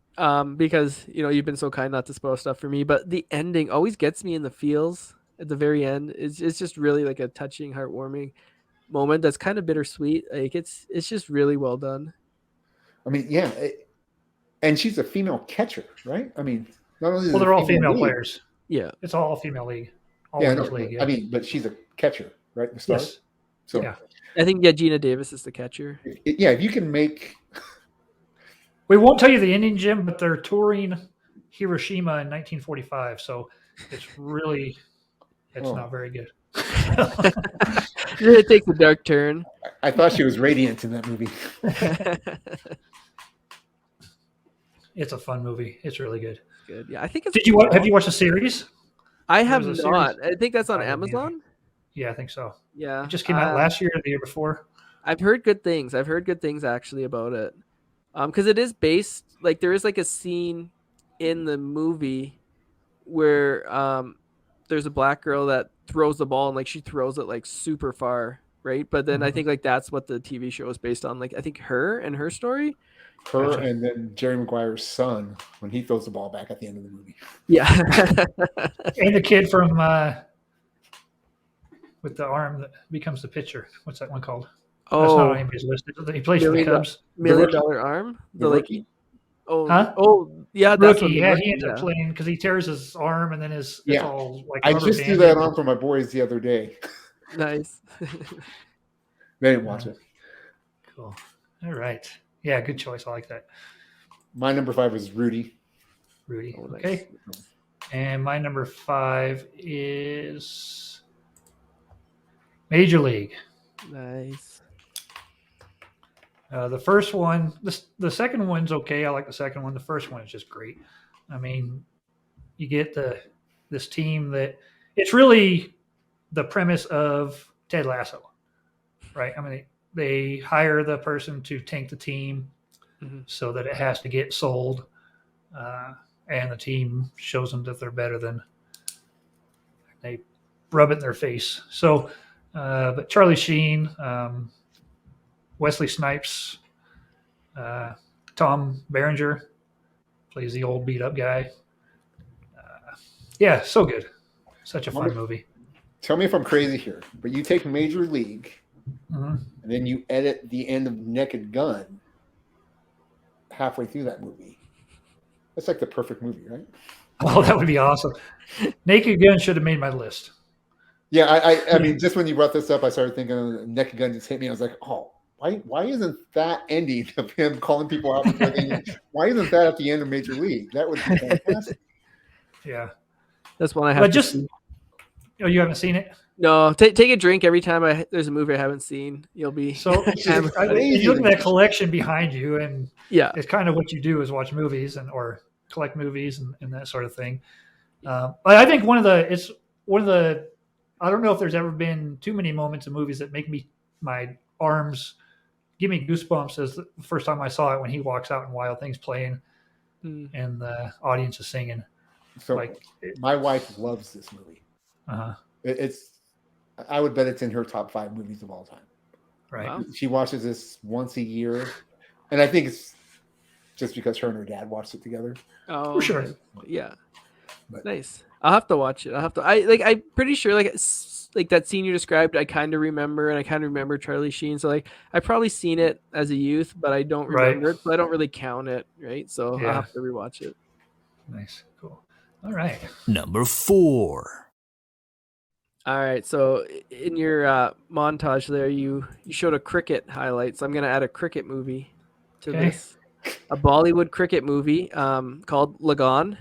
because you've been so kind not to spoil stuff for me. But the ending always gets me in the feels at the very end. It's just really like a touching, heartwarming moment that's kind of bittersweet. Like it's just really well done. I mean, yeah, and she's a female catcher, right? I mean, not only Well, they're all female league, players. Yeah. It's all female league. All Yeah, women's no, league. I mean, but she's a catcher, right? The start. yes. So, Yeah. I think Gina Davis is the catcher. if you can make. We won't tell you the ending, Jim, but they're touring Hiroshima in 1945, so it's not very good. It takes a dark turn. I thought she was radiant in that movie. It's a fun movie. It's really good. Good. Yeah, I think it's. Have you watched the series? I have There was a not. series? I think that's on Oh, yeah. Amazon. Yeah, I think so. Yeah. It just came out last year or the year before. I've heard good things. I've heard good things actually about it. Because it is based, like there is like a scene in the movie where there's a black girl that throws the ball and like she throws it like super far, right? But then I think like that's what the TV show is based on. Like I think her and her story. Her Gotcha. and then Jerry Maguire's son when he throws the ball back at the end of the movie. Yeah. And the kid from with the arm that becomes the pitcher. What's that one called? That's not on anybody's list. He plays for the Cubs. $1 Million rookie. Dollar Arm. The like rookie? Huh? Yeah, that's Rookie. what Yeah, the he ends rookie, up playing because he tears his arm and then it's Yeah. all like I rubber just threw banded. that on for my boys the other day. Nice. They didn't watch it. Cool. All right. Yeah, good choice. I like that. My number 5 is Rudy. Rudy. Oh, nice. Okay. And my number 5 is Major League. Nice. The first one, the second one's okay. I like the second one. The first one is just great. I mean, you get this team that it's really the premise of Ted Lasso, right? I mean, they hire the person to tank the team so that it has to get sold, and the team shows them that they're better than they rub it in their face. So, but Charlie Sheen. Wesley Snipes, Tom Berenger plays the old beat up guy. Yeah, so good. Such a fun movie. Tell me if I'm crazy here, but you take Major League Mhm. and then you edit the end of Naked Gun halfway through that movie. That's like the perfect movie, right? Oh, that would be awesome. Naked Gun should have made my list. Yeah, I mean, just when you brought this up, I started thinking of Naked Gun just hit me. I was like, oh, why isn't that ending of him calling people out before they? Why isn't that at the end of Major League? That would be fantastic. Yeah. That's one I have But to just see. oh, you haven't seen it? No, take a drink every time there's a movie I haven't seen. You'll be So you look at that collection behind you, and yeah. it's kind of what you do is watch movies or collect movies and that sort of thing. But I think one of the I don't know if there's ever been too many moments in movies that make my arms give me goosebumps as the first time I saw it when he walks out and Wild Things playing and the audience is singing. So my wife loves this movie. It's I would bet it's in her top 5 movies of all time. Right. Wow. She watches this once a year, and I think it's just because her and her dad watched it together. Oh, For sure. Yeah. But- Nice. I'll have to watch it. I'm pretty sure like that scene you described, I kind of remember, and I kind of remember Charlie Sheen. So like I probably seen it as a youth, but I don't remember it, so I don't really count it, right? So Yeah. I'll have to rewatch it. Nice. Cool. All right. Number 4. All right. So in your montage there, you showed a cricket highlight. So I'm gonna add a cricket movie to Okay. this. A Bollywood cricket movie called Lagan,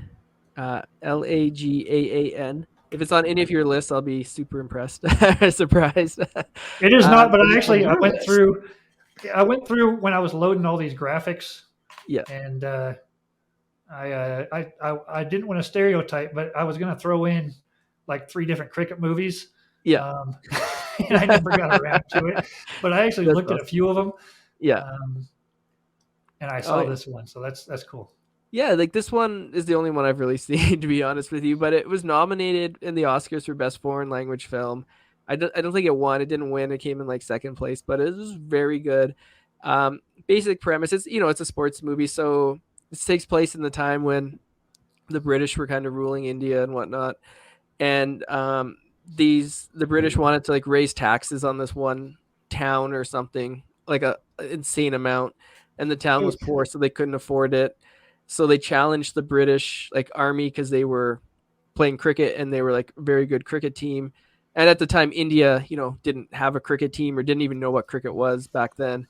Lagaan. If it's on any of your lists, I'll be super impressed. Surprised. It is not, but it's on I your went list. through when I was loading all these graphics. Yeah. And I didn't want to stereotype, but I was going to throw in like 3 different cricket movies. Yeah. And I never got around to it, but I actually That's looked at a awesome. few of them. Yeah. And I saw yeah. this one, so that's cool. Yeah, like this one is the only one I've really seen, to be honest with you. But it was nominated in the Oscars for Best Foreign Language Film. I don't think it won. It didn't win. It came in like second place, but it was very good. Basic premise: it's a sports movie, so this takes place in the time when the British were kind of ruling India and whatnot, and the British wanted to like raise taxes on this one town or something, like a insane amount, and the town was poor, so they couldn't afford it. So they challenged the British like army because they were playing cricket and they were like a very good cricket team. And at the time, India, didn't have a cricket team or didn't even know what cricket was back then.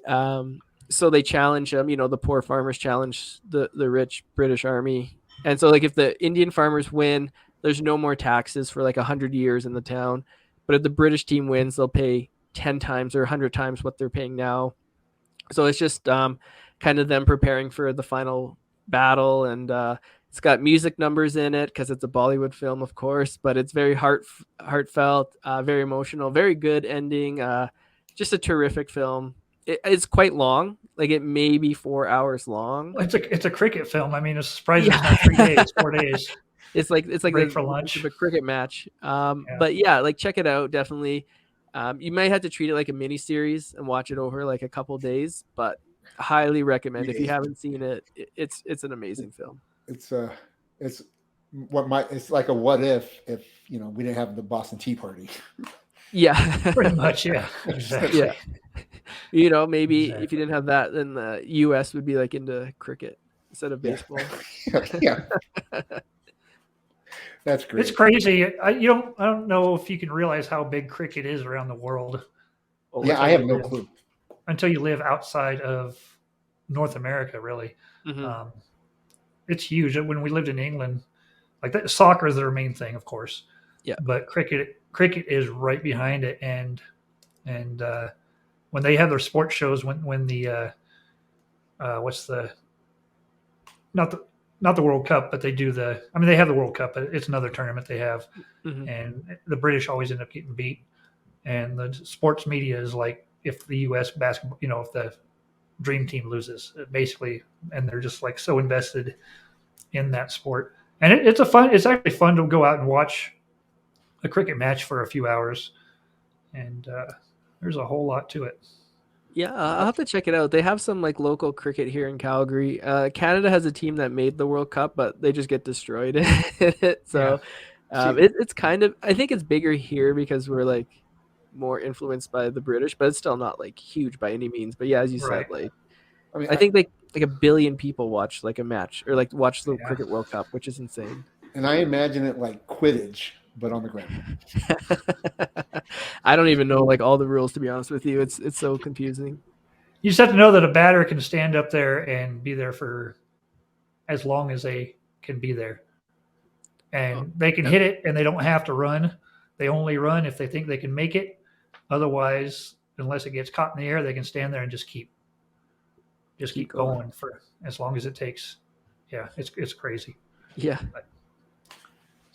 So they challenged them. The poor farmers challenged the rich British army. And so like if the Indian farmers win, there's no more taxes for like 100 years in the town. But if the British team wins, they'll pay 10 times or 100 times what they're paying now. So it's just kind of them preparing for the final battle, and it's got music numbers in it because it's a Bollywood film, of course, but it's very heartfelt, very emotional, very good ending. Just a terrific film. It's quite long, like it may be 4 hours long. It's a cricket film. I mean, it's surprising it's not 3 days, 4 days. It's like Break for lunch. of a cricket match. But yeah, like check it out, definitely. You might have to treat it like a mini series and watch it over like a couple days, but highly recommend if you haven't seen it. It's an amazing film. It's like a what if we didn't have the Boston Tea Party. Yeah, Pretty much, yeah. Exactly. Yeah. Maybe if you didn't have that, then the U.S. would be like into cricket instead of baseball. Yeah. That's great. It's crazy. I don't know if you can realize how big cricket is around the world. Yeah, I have no clue. Until you live outside of North America, really. Mm-hmm. It's huge. When we lived in England, like that, soccer is their main thing, of course. Yeah. But cricket is right behind it, and when they have their sports shows, when the not the World Cup, but they do they have the World Cup, but it's another tournament they have, and the British always end up getting beat, and the sports media is like, if the U.S. basketball, if the dream team loses, basically, and they're just like so invested in that sport. And it's actually fun to go out and watch a cricket match for a few hours. And there's a whole lot to it. Yeah, I'll have to check it out. They have some like local cricket here in Calgary. Canada has a team that made the World Cup, but they just get destroyed in it. So it's kind of, I think it's bigger here because we're like more influenced by the British, but it's still not like huge by any means. But yeah, as you said, like I think like 1 billion people watch like a match or like watch the Yeah. Cricket World Cup, which is insane. And I imagine it like Quidditch, but on the ground. I don't even know like all the rules, to be honest with you. It's so confusing. You just have to know that a batter can stand up there and be there for as long as they can be there. And they can hit it and they don't have to run. They only run if they think they can make it. Otherwise, unless it gets caught in the air, they can stand there and just keep going for as long as it takes. Yeah, it's crazy. Yeah.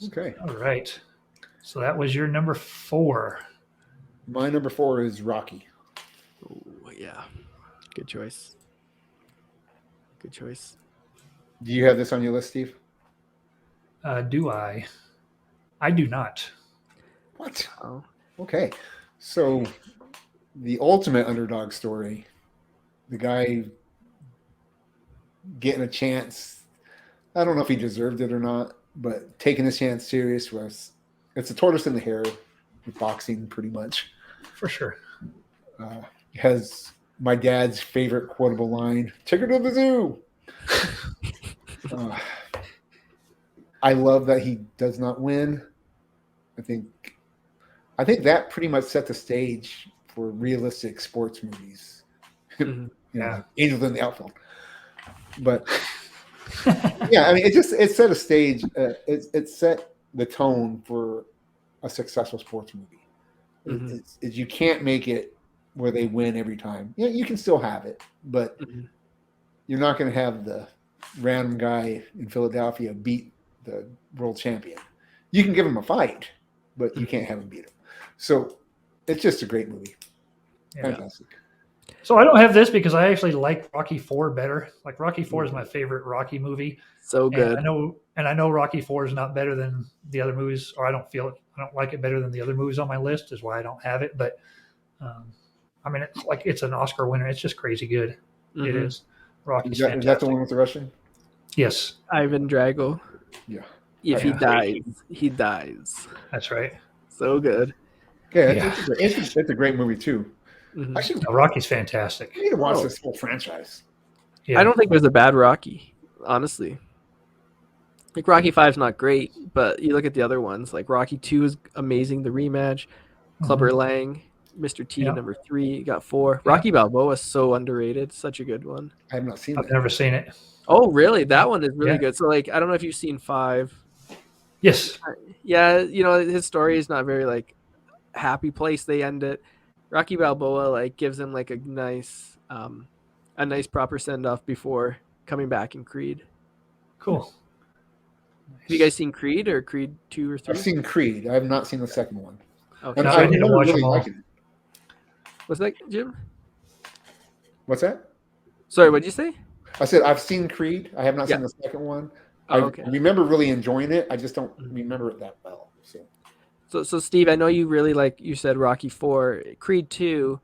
Okay. All right. So that was your number 4. My number 4 is Rocky. Oh, yeah. Good choice. Good choice. Do you have this on your list, Steve? Do I? I do not. What? Oh. Okay. So the ultimate underdog story, the guy getting a chance. I don't know if he deserved it or not, but taking his chance serious it's a tortoise in the hare with boxing pretty much. For sure. Has my dad's favorite quotable line, "Take her to the zoo." I love that he does not win. I think that pretty much set the stage for realistic sports movies. Mhm. Yeah. Angels in the Outfield. But yeah, I mean, it set a stage. It set the tone for a successful sports movie. Mhm. It's you can't make it where they win every time. Yeah, you can still have it, but Mhm. you're not going to have the random guy in Philadelphia beat the world champion. You can give him a fight, but you can't have him beat him. So it's just a great movie. Yeah. Fantastic. So I don't have this because I actually like Rocky 4 better. Like Rocky 4 is my favorite Rocky movie. So good. And I know Rocky 4 is not better than the other movies, or I don't like it better than the other movies on my list, is why I don't have it. But I mean, it's an Oscar winner. It's just crazy good. Mhm. It is. Rocky's Is that fantastic. the one with the Russian? Yes, Ivan Drago. Yeah. If he Yeah. dies, he dies. that's right. So good. Yeah, Yeah. it's a great movie too. Mhm. I should No, Rocky's fantastic. need to watch Oh. this whole franchise. Yeah. I don't think there's a bad Rocky, honestly. Like Rocky 5's not great, but you look at the other ones. Like Rocky 2 is amazing. The rematch, Clubber Lang, Mr. T, Yeah. number 3, you got 4. Yeah. Rocky Balboa is so underrated. Such a good one. I have not seen I've that. never seen it. Oh, really? That one is really Yeah. good. So, like, I don't know if you've seen 5. Yes. Yeah, you know, his story is not very, like, happy place they end it. Rocky Balboa, like, gives him, like, a nice proper send-off before coming back in Creed. Cool. Have you guys seen Creed or Creed 2 or 3? I've seen Creed. I have not seen the second one. Okay. And No, I I need to remember watch really them all. liking it. What's that, Jim? What's that? Sorry, what'd you say? I said I've seen Creed. I have not Yeah. seen the second one. Oh, I okay. remember really enjoying it. I just don't Mhm. remember it that well. So Steve, I know you really like, you said Rocky 4, Creed 2.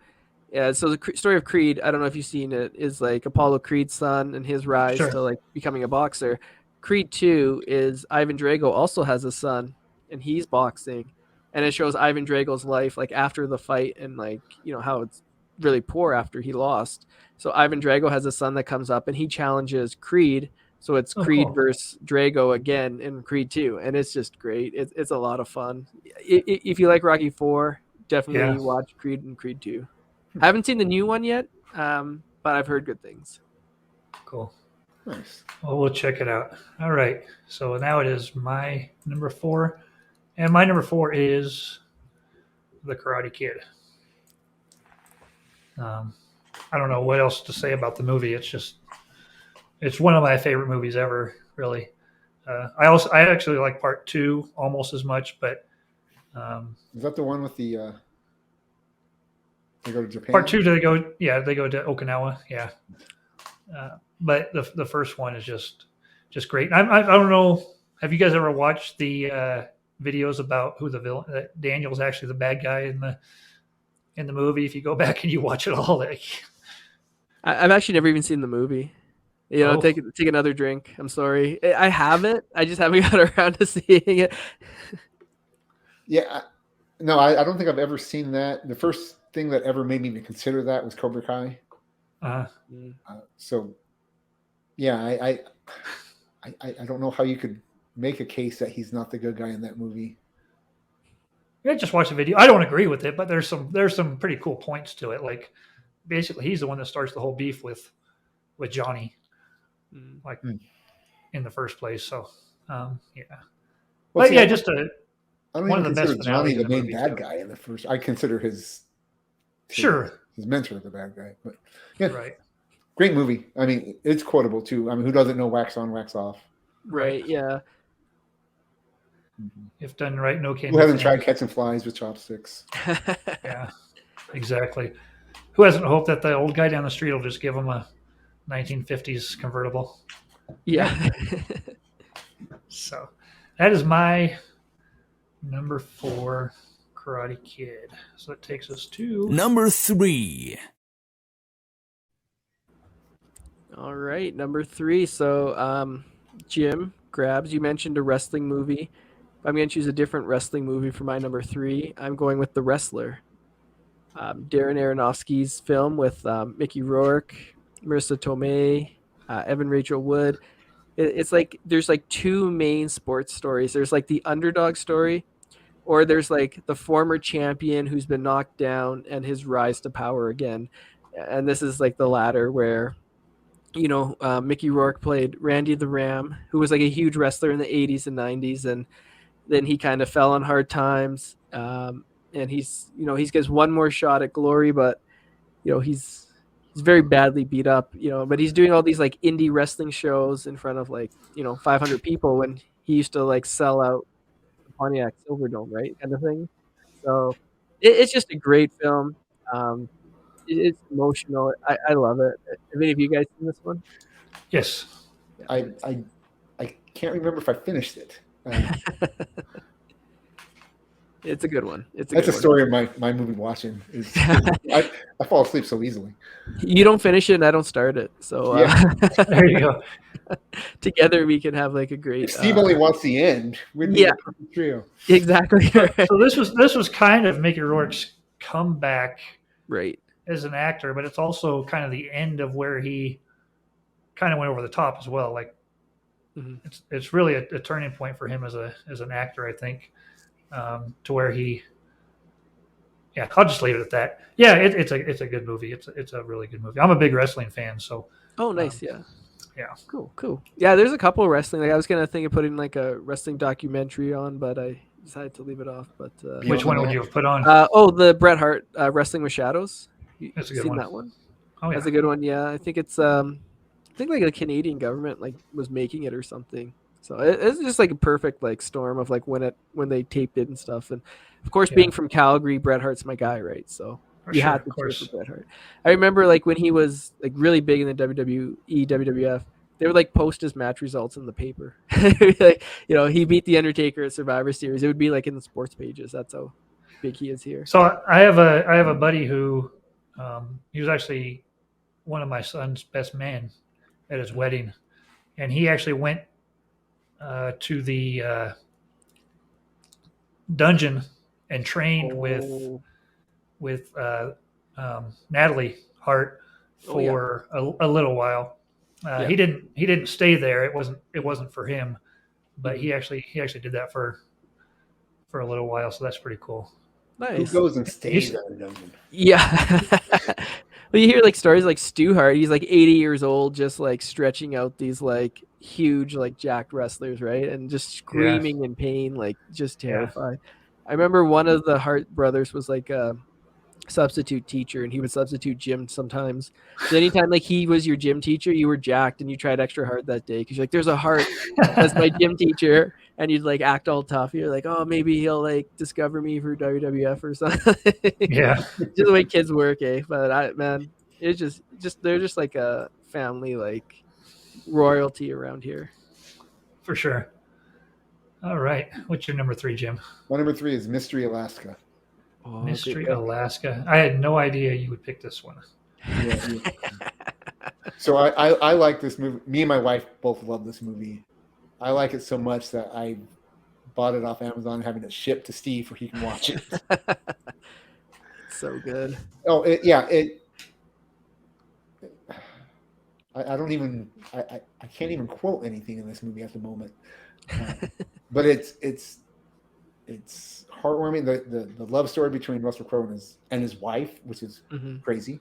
Yeah, so the story of Creed, I don't know if you've seen it, is like Apollo Creed's son and his rise Sure. to like becoming a boxer. Creed 2 is Ivan Drago also has a son and he's boxing, and it shows Ivan Drago's life like after the fight and like, you know, how it's really poor after he lost. So Ivan Drago has a son that comes up and he challenges Creed. So it's Oh, Creed cool. versus Drago again in Creed 2, and it's just great. It's a lot of fun. If you like Rocky 4, definitely Yeah. watch Creed and Creed 2. I haven't seen the new one yet, but I've heard good things. Cool. Nice. Well, we'll check it out. All right. So now it is my number 4. And my number 4 is The Karate Kid. I don't know what else to say about the movie. It's one of my favorite movies ever, really. I actually like part 2 almost as much, but Is that the one with the they go to Japan? part 2 they go to Okinawa, yeah. But the first one is just great. I don't know. Have you guys ever watched the videos about who the villain? That Daniel's actually the bad guy in the movie. If you go back and you watch it all, I've actually never even seen the movie. You know, Oh. take another drink. I'm sorry. I have it. I just haven't got around to seeing it. Yeah. No, I don't think I've ever seen that. The first thing that ever made me consider that was Cobra Kai. uh, So yeah, I don't know how you could make a case that he's not the good guy in that movie. I just watched the video. I don't agree with it, but there's some pretty cool points to it. Like basically, he's the one that starts the whole beef with Johnny, like in the first place. So yeah, Well, but see, yeah, I just don't one even of the best consider Johnny finales the in the main movie, bad so. guy in the first. I consider his mentor the bad guy. But yeah, Right. great movie. I mean, it's quotable too. I mean, who doesn't know wax on, wax off? Right. Yeah. If done right, no can. Who hasn't tried catching flies with chopsticks? Yeah, exactly. Who hasn't hoped that the old guy down the street will just give him a 1950s convertible? Yeah. So that is my number 4, Karate Kid. So that takes us to Number 3. All right, number 3. So, Jim Grabs, you mentioned a wrestling movie. I'm going to choose a different wrestling movie for my number 3. I'm going with The Wrestler. Darren Aronofsky's film with Mickey Rourke, Marissa Tomei, Evan Rachel Wood. It's like there's like 2 main sports stories. There's like the underdog story, or there's like the former champion who's been knocked down and his rise to power again. And this is like the latter, where Mickey Rourke played Randy the Ram, who was like a huge wrestler in the 80s and 90s, and then he kind of fell on hard times. And he gets one more shot at glory, but he's very badly beat up. But he's doing all these like indie wrestling shows in front of like 500 people when he used to like sell out the Pontiac Silverdome, right, kind of thing. So it's just a great film. It's emotional. I love it. Have any of you guys seen this one? yes. I can't remember if I finished it. It's a good one. That's a story of my movie watching. I fall asleep so easily. You don't finish it, and I don't start it. So There you go. together we can have like a great. Steve only wants the end. We'd be a perfect trio. Exactly. So this was kind of Mickey Rourke's comeback Right. as an actor, but it's also kind of the end of where he kind of went over the top as well. Like it's really a turning point for him as an actor, I think, to where he. Yeah, I'll just leave it at that. Yeah, it's a good movie. It's a really good movie. I'm a big wrestling fan, so. Oh, nice. Yeah. Cool. Yeah, there's a couple of wrestling. Like I was gonna think of putting like a wrestling documentary on, but I decided to leave it off. But Which one would you have put on? the Bret Hart Wrestling with Shadows. That's a good seen one. that one? Oh yeah, That's a good one. Yeah, I think it's I think like the Canadian government like was making it or something. So it's just like a perfect like storm of like when they taped it and stuff. And of course, being from Calgary, Bret Hart's my guy, right? So you had to cheer for Bret Hart. I remember like when he was like really big in the WWE, WWF, they would like post his match results in the paper. Like, he beat the Undertaker at Survivor Series. It would be like in the sports pages. That's how big he is here. So I have a buddy who he was actually one of my son's best men at his wedding, and he actually went to the dungeon and trained with Natalie Hart for a little while. He didn't stay there. It wasn't for him, but he actually did that for a little while. So that's pretty cool. Nice. Who goes and stays in a dungeon? Yeah. Well, you hear like stories like Stu Hart. He's like 80 years old, just like stretching out these like huge like jacked wrestlers, right? And just screaming in pain, like just terrified. I remember one of the Hart brothers was like a substitute teacher, and he would substitute Jim sometimes. So anytime like he was your gym teacher, you were jacked and you tried extra hard that day because you're like, there's a Hart as my gym teacher, and you'd like act all tough. You're like, oh, maybe he'll like discover me for WWF or something. Yeah, just the way kids work, eh? But it's just they're just like a family, like royalty around here. for sure. All right, what's your number 3, Jim? My number 3 is Mystery Alaska. Oh, Mystery Alaska. I had no idea you would pick this one. Yeah. So I like this movie. Me and my wife both love this movie. I like it so much that I bought it off Amazon, having it shipped to Steve where he can watch it. So good. Oh, I I don't even I can't even quote anything in this movie at the moment. But it's heartwarming. The love story between Russell Crowe and his wife, which is crazy,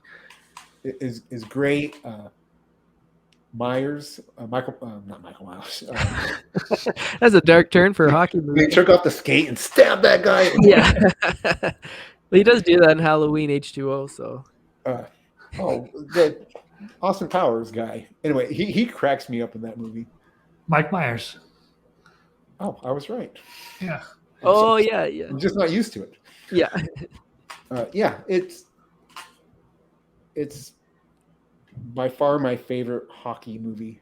is great. Myers, not Michael Myers. That's a dark turn for a hockey They movie. took off the skate and stabbed that guy. Yeah. He does do that in Halloween H2O, so. The Austin Powers guy. Anyway, he cracks me up in that movie. Mike Myers. Oh, I was right. Yeah. Oh, yeah. I'm just not used to it. Yeah. Yeah, it's by far my favorite hockey movie.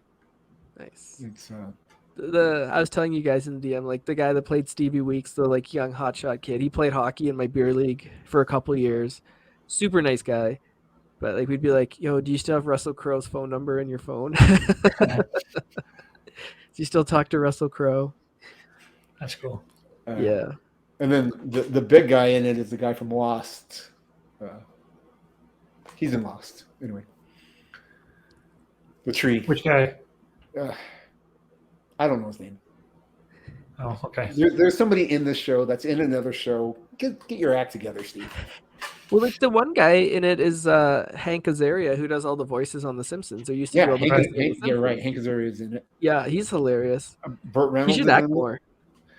Nice. It's I was telling you guys in the DM, like the guy that played Stevie Weeks, the like young hotshot kid, he played hockey in my beer league for a couple years. Super nice guy. But like we'd be like, yo, do you still have Russell Crowe's phone number in your phone? Do you still talk to Russell Crowe? That's cool. Yeah. And then the big guy in it is the guy from Lost. He's in Lost. Anyway. The tree. Which guy? I don't know his name. Oh, okay. There's somebody in this show that's in another show. Get your act together, Steve. Well, like the one guy in it is Hank Azaria, who does all the voices on The Simpsons. Or used to do all the voices on The Hank, Simpsons. right. Hank Azaria is in it. Yeah, he's hilarious. Burt Reynolds. He should is act in it. more.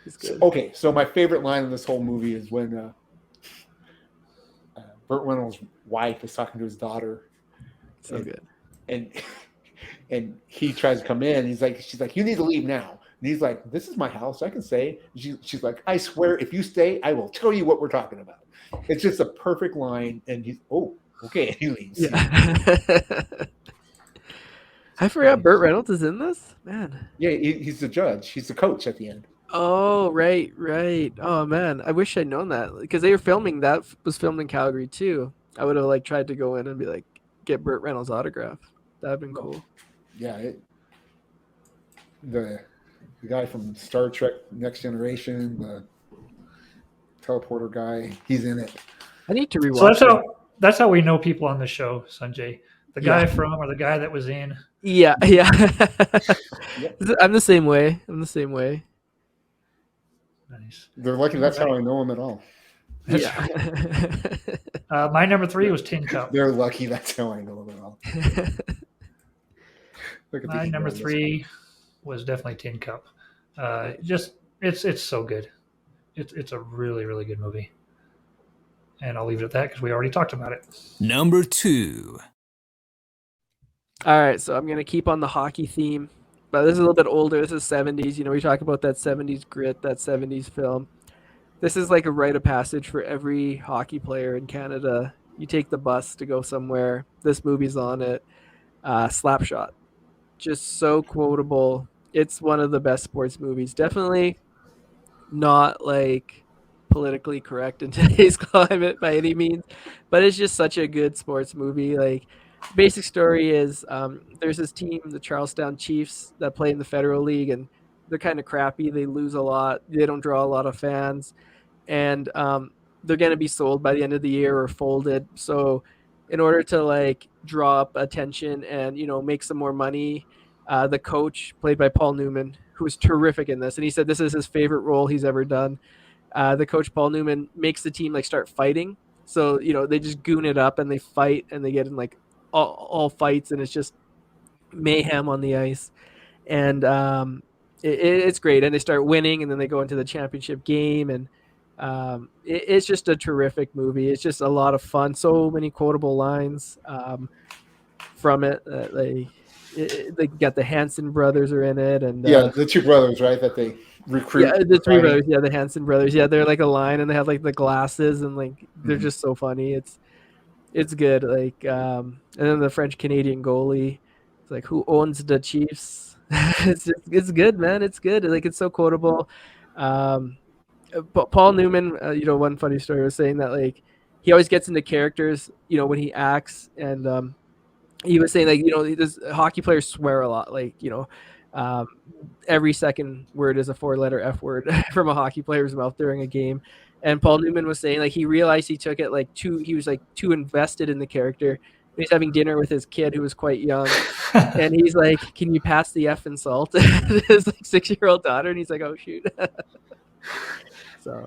He's good. Okay, so my favorite line in this whole movie is when Burt Reynolds' wife is talking to his daughter. So good. And he tries to come in. She's like, you need to leave now. And he's like, this is my house. I can stay. She's like, I swear, if you stay, I will tell you what we're talking about. It's just a perfect line. And he's, okay. And he leaves. Yeah. I forgot Burt Reynolds is in this? Man. Yeah, he's the judge. He's the coach at the end. Oh, right. Oh, man. I wish I'd known that. Because they were filming that. Was filmed in Calgary, too. I would have like tried to go in and be like, get Burt Reynolds' autograph. That would have been cool. Yeah. The guy from Star Trek Next Generation, the teleporter guy, he's in it. I need to rewatch So that's how we know people on the show, Sanjay. The guy from or the guy that was in. Yeah. I'm the same way. Nice. They're lucky that's how I know him at all. Yeah. My number 3 was Tin Cup. They're lucky that's how I know him at all. Look at My these number guys. 3 was definitely Tin Cup. It's so good. It's a really, really good movie. And I'll leave it at that because we already talked about it. Number 2. All right, so I'm going to keep on the hockey theme. But this is a little bit older. This is 70s. You know, we talk about that 70s grit, that 70s film. This is like a rite of passage for every hockey player in Canada. You take the bus to go somewhere. This movie's on it. Slapshot. Just so quotable. It's one of the best sports movies. Definitely not like politically correct in today's climate by any means, but it's just such a good sports movie. Like, basic story is there's this team, the Charlestown Chiefs, that play in the Federal League, and they're kind of crappy. They lose a lot. They don't draw a lot of fans, and they're going to be sold by the end of the year or folded. So in order to like draw up attention and, you know, make some more money, the coach, played by Paul Newman, who's terrific in this, and he said this is his favorite role he's ever done. The coach, Paul Newman, makes the team like start fighting. So, you know, they just goon it up and they fight and they get in like all fights, and it's just mayhem on the ice. And it's great. And they start winning, and then they go into the championship game, and it's just a terrific movie. It's just a lot of fun. So many quotable lines from it. They got the Hanson brothers are in it, and the two brothers, right, that they recruit. Yeah, the three brothers. Yeah, the Hanson brothers. Yeah, they're like a line, and they have like the glasses, and like they're just so funny. It's good. Like, and then the French Canadian goalie. It's like, who owns the Chiefs? it's good, man. It's good. Like, it's so quotable. But Paul Newman, you know, one funny story was saying that like he always gets into characters, you know, when he acts, and he was saying like, you know, hockey players swear a lot, like, you know, every second word is a 4-letter F word from a hockey player's mouth during a game. And Paul Newman was saying like he realized he took it like he was like too invested in the character, he's having dinner with his kid who was quite young, and he's like, "Can you pass the F and salt?" to his like 6-year-old daughter, and he's like, "Oh shoot!" So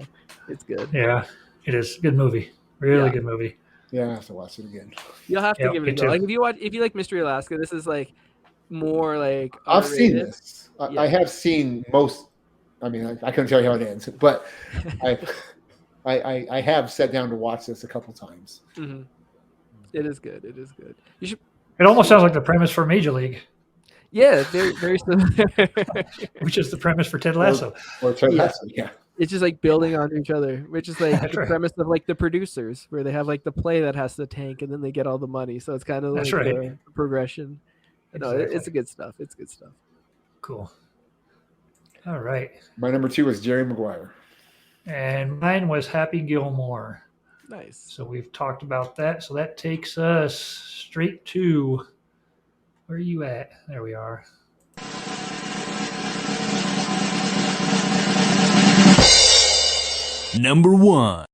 it's good. Yeah, it is a good movie. Really Yeah. good movie. Yeah, I have to watch it again. You'll have to Yeah, give it me a go. too. Like if you like Mystery Alaska, this is like more like I've seen R-rated. this. Yeah. I have seen most. I mean, I couldn't tell you how it ends, but I have sat down to watch this a couple times. Mhm. It is good. It is good. You should. It almost sounds like the premise for Major League, Yeah, very similar. which is the premise for Ted Lasso. Or Ted Yeah. Lasso, yeah. It's just like building on each other, which is like That's the right. premise of like the producers, where they have like the play that has to tank, and then they get all the money. So it's kind of like That's right. the progression. No, it's Exactly. good stuff. It's good stuff. Cool. All right. My number 2 is Jerry Maguire. And mine was Happy Gilmore. Nice. So we've talked about that. So that takes us straight to where are you at? There we are. Number 1.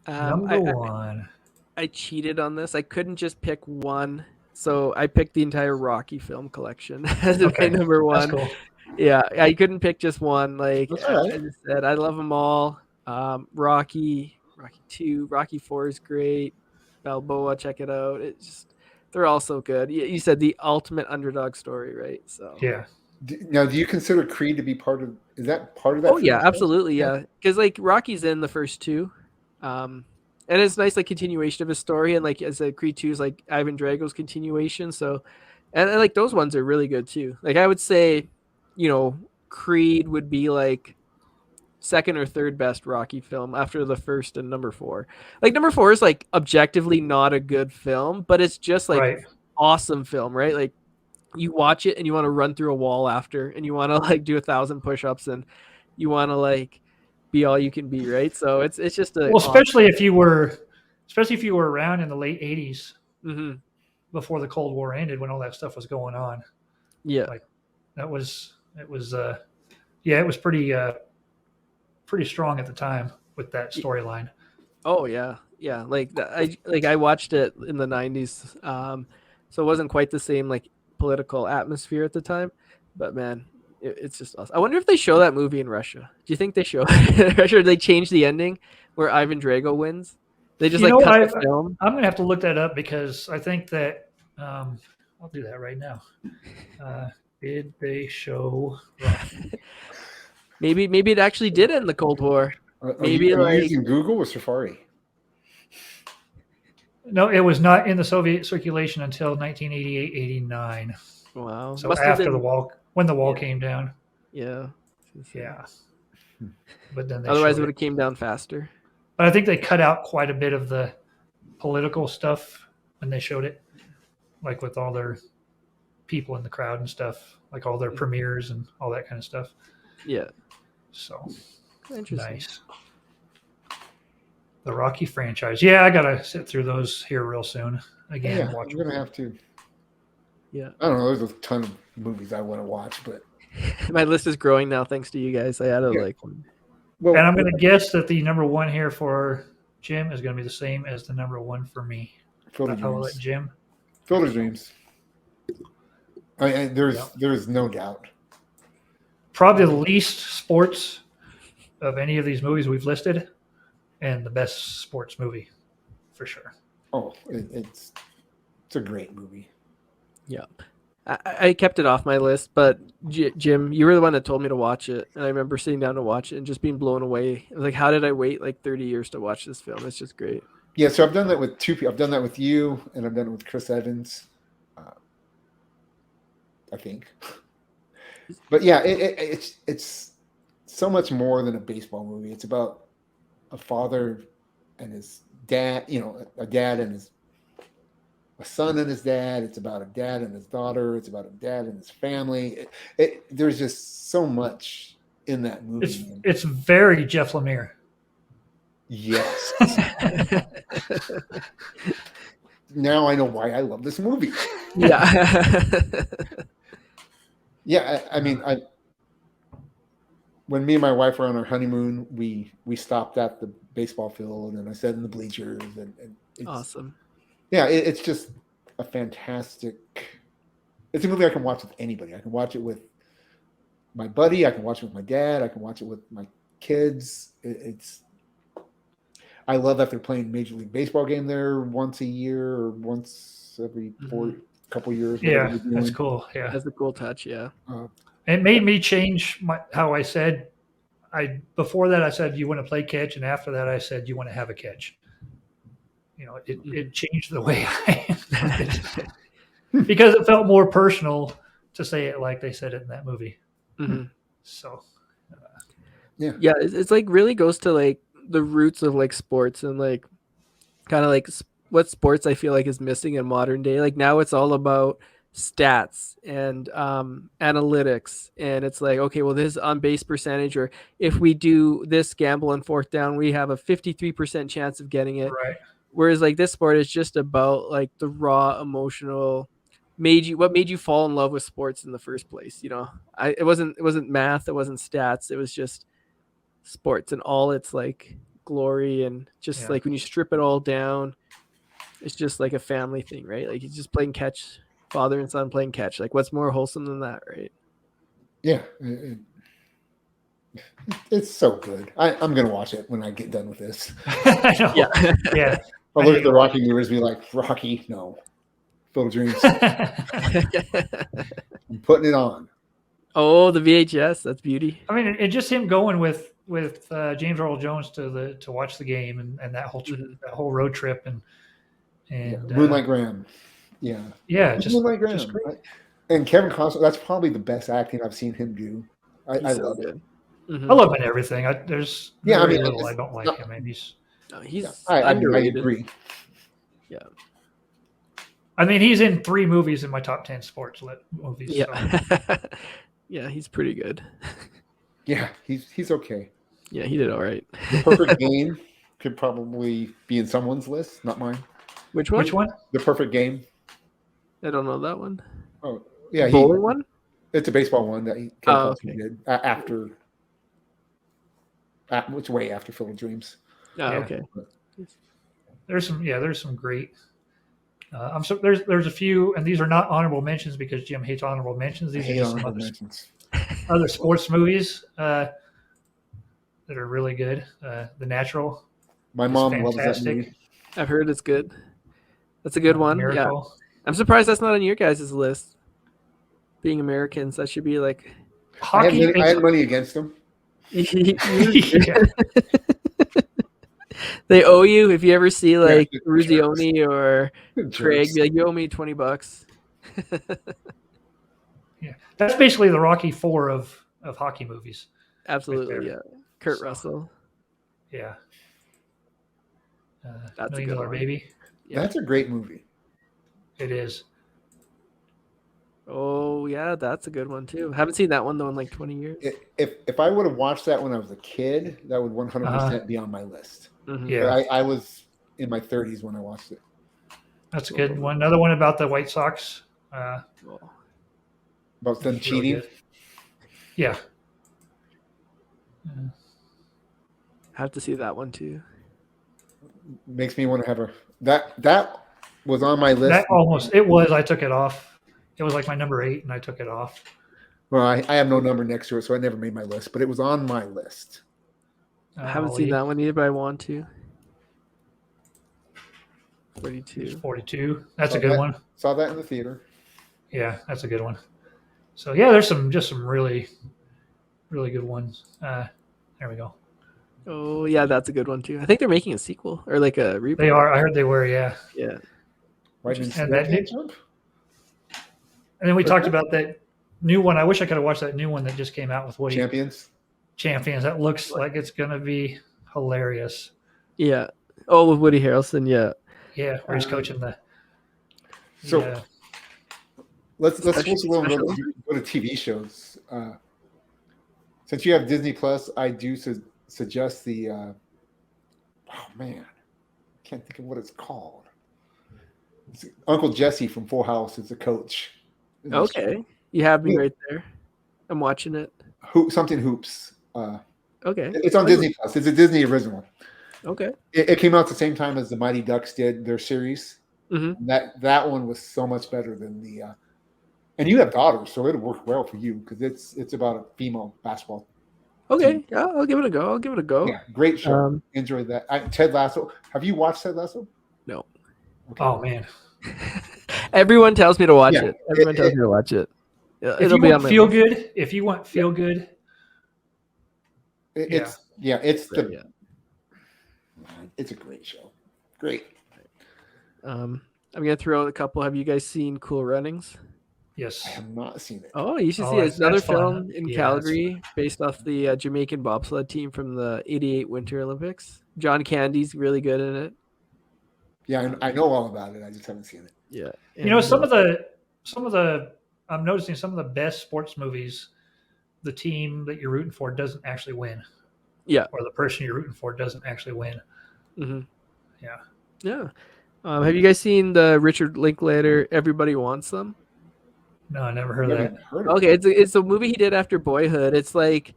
Number one. I cheated on this. I couldn't just pick one, so I picked the entire Rocky film collection as Okay, my number That's one. cool. Yeah, I couldn't pick just one. Like That's all right. I just said, I love them all. Rocky 2, Rocky 4 is great. Balboa, check it out. It's just they're all so good. You said the ultimate underdog story, right? So Yeah. Now, do you consider Creed to be part of? Is that part of that? oh yeah, franchise? absolutely, yeah. Because like Rocky's in the first two, and it's nice like continuation of his story, and like as a Creed 2 is like Ivan Drago's continuation. So, and like those ones are really good too. Like I would say, Creed would be like second or third best Rocky film after the first and number 4. Like number 4 is like objectively not a good film, but it's just like Right. awesome film, right? Like you watch it and you want to run through a wall after, and you want to like do 1,000 push-ups, and you want to like be all you can be, right? So it's just a Well, especially if you were around in the late 80s Mhm. before the Cold War ended, when all that stuff was going on. Yeah. Like it was pretty strong at the time with that storyline. Oh yeah, yeah. I watched it in the 90s, so it wasn't quite the same like political atmosphere at the time, but man, it's just awesome. I wonder if they show that movie in Russia. Do you think they show it in Russia? Or they change the ending where Ivan Drago wins? They just cut the film. I'm gonna have to look that up because I think that I'll do that right now. Did they show Rocky? Maybe it actually did end the Cold War. Are Maybe you like using Google or Safari? No, it was not in the Soviet circulation until 1988-89. wow. So Must have after been, the wall, when the wall Yeah. came down. yeah. Yeah. But then they Otherwise, it showed would have came down faster. But I think they cut out quite a bit of the political stuff when they showed it, like with all their people in the crowd and stuff, like all their premieres and all that kind of stuff. Yeah. So Interesting. nice. The Rocky franchise. Yeah, I gotta sit through those here real soon. Again, Yeah, watch I'm gonna have to. Yeah. I don't know. There's a ton of movies I want to watch, but My list is growing now thanks to you guys. I added Yeah. like well, And I'm gonna guess that the number one here for Jim is gonna be the same as the number one for me. Field of I will let Dreams. Jim. Field of Dreams. There's no doubt. Probably the least sports of any of these movies we've listed, and the best sports movie for sure. Oh, it's a great movie. Yeah. I kept it off my list, but Jim, you were the one that told me to watch it, and I remember sitting down to watch it and just being blown away. I was like, how did I wait like 30 years to watch this film? It's just great. Yeah, so I've done that with two people. I've done that with you, and I've done it with Chris Evans. I think. But yeah, it's so much more than a baseball movie. It's about a father and his dad. A dad and a son and his dad. It's about a dad and his daughter. It's about a dad and his family. There's just so much in that movie. It's very Jeff Lemire. Yes. Now I know why I love this movie. Yeah. Yeah, I mean, when me and my wife were on our honeymoon, we stopped at the baseball field, and I sat in the bleachers, and it's, Awesome. Yeah, it's just a fantastic. It's a movie I can watch with anybody. I can watch it with my buddy. I can watch it with my dad. I can watch it with my kids. It's. I love that they're playing Major League Baseball game there once a year or once every couple years. whatever Yeah, they're doing. that's cool. Yeah, That's a cool touch. Yeah. it made me change how I said. Before that I said you want to play catch, and after that I said you want to have a catch. You know, it changed the way I because it felt more personal to say it like they said it in that movie. Mhm. So Yeah, it's like really goes to like the roots of like sports and like kind of like what sports I feel like is missing in modern day. Like now it's all about stats and analytics, and it's like, okay, well, this on base percentage, or if we do this gamble on fourth down, we have a 53% chance of getting it. right, Whereas like this sport is just about like the raw emotional what made you fall in love with sports in the first place. You know, it wasn't math, it wasn't stats, it was just sports and all its like glory, and just like when you strip it all down, it's just like a family thing, right? Like he's just playing catch, father and son playing catch. Like what's more wholesome than that, right? Yeah, it's so good. I'm gonna watch it when I get done with this. I know. Yeah. Yeah. I'll look at the Rocky movies and be like, Rocky, no. Field of Dreams. I'm putting it on. Oh, the VHS, that's beauty. I mean, it just him going with James Earl Jones to watch the game and that whole road trip and Moonlight Graham. Yeah. Yeah, just Moonlight Graham. just great. And Kevin Costner, that's probably the best acting I've seen him do. I love it. Mhm. I love him in everything. There's Yeah, I very mean, little I don't like him. And he's I underrated. I agree. Yeah. I mean, he's in 3 movies in my top 10 sports movies. So. Yeah. Yeah, he's pretty good. Yeah, he's okay. Yeah, he did all right. The Perfect Game could probably be in someone's list, not mine. Which one? Which one? The Perfect Game. I don't know that one. Oh, yeah. Bowling one? It's a baseball one that Kevin Costner okay. did it's way after Field of Dreams. Oh, Yeah. okay. There's some great. There's a few, and these are not honorable mentions because Jim hates honorable mentions. These are just some other sports movies that are really good. The Natural. My mom loves that movie. I've heard it's good. That's a good one. Miracle. Yeah. I'm surprised that's not on your guys' list. Being Americans, that should be like Hockey. I had money against them. Yeah. They owe you. If you ever see like Yeah, Ruzioni or Craig, Jerks. be like, you owe me $20. Yeah, that's basically the Rocky IV of hockey movies. Absolutely, Right yeah. Kurt So- Russell. Yeah. That's a $1 Million good Dollar one. Baby. Yeah. That's a great movie. It is. Oh yeah, that's a good one too. Haven't seen that one though in like 20 years. If I would have watched that when I was a kid, that would 100% be on my list. Mhm. Yeah. But I was in my 30s when I watched it. That's a good one. Another one about the White Sox. Cool. About them Really cheating. good. Yeah. Have to see that one too. Makes me want to have that was on my list. I took it off. It was like my number 8 and I took it off. Well, I have no number next to it, so I never made my list, but it was on my list. I haven't seen that one either, but I want to. 42. 42. That's Saw a good that. one. Saw that in the theater. Yeah, that's a good one. So yeah, there's some really, really good ones. There we go. Oh yeah, that's a good one too. I think they're making a sequel or like a reboot. They are. I heard they were. Yeah. Yeah. Right in And that did- Jump? And then we talked about that new one. I wish I could have watched that new one that just came out with Woody Champions. Champions. That looks like it's gonna be hilarious. Yeah. Oh, with Woody Harrelson. Yeah. Yeah, where he's coaching the. So yeah. let's switch a little bit. special. Go to TV shows. Since you have Disney Plus, I do suggest the. Oh man, I can't think of what it's called. It's Uncle Jesse from Full House is the coach. Okay. You have me Yeah. right there. I'm watching it. Something Hoops. Okay. It's on Disney Plus. It's a Disney original. Okay. It came out at the same time as the Mighty Ducks did their series. Mhm. That one was so much better than the. And you have daughters, so it'll work well for you because it's about a female basketball. Okay, yeah, I'll give it a go. I'll give it a go. Yeah, great show. Um, Enjoyed that. Ted Lasso. Have you watched Ted Lasso? No. Okay. Oh man, Everyone tells me to watch Yeah, it. Everyone tells me to watch it. Yeah, if it'll you be want on my feel list. good, if you want feel good, It's Yeah. it's a great show. Great. I'm gonna throw out a couple. Have you guys seen Cool Runnings? yes. I have not seen it. Oh, you should Oh, see it. that's- It's another that's fun. film in Yeah, Calgary based off the Jamaican bobsled team from the '88 Winter Olympics. John Candy's really good in it. Yeah, I know all about it. I just haven't seen it. Yeah, You know, and, some of the I'm noticing some of the best sports movies, the team that you're rooting for doesn't actually win. Yeah. Or the person you're rooting for doesn't actually win. mhm. Yeah. Yeah. Have you guys seen the Richard Linklater "Everybody Wants Them"? No, I never heard Never of even that. heard of Okay, it. it's a movie he did after Boyhood. It's like,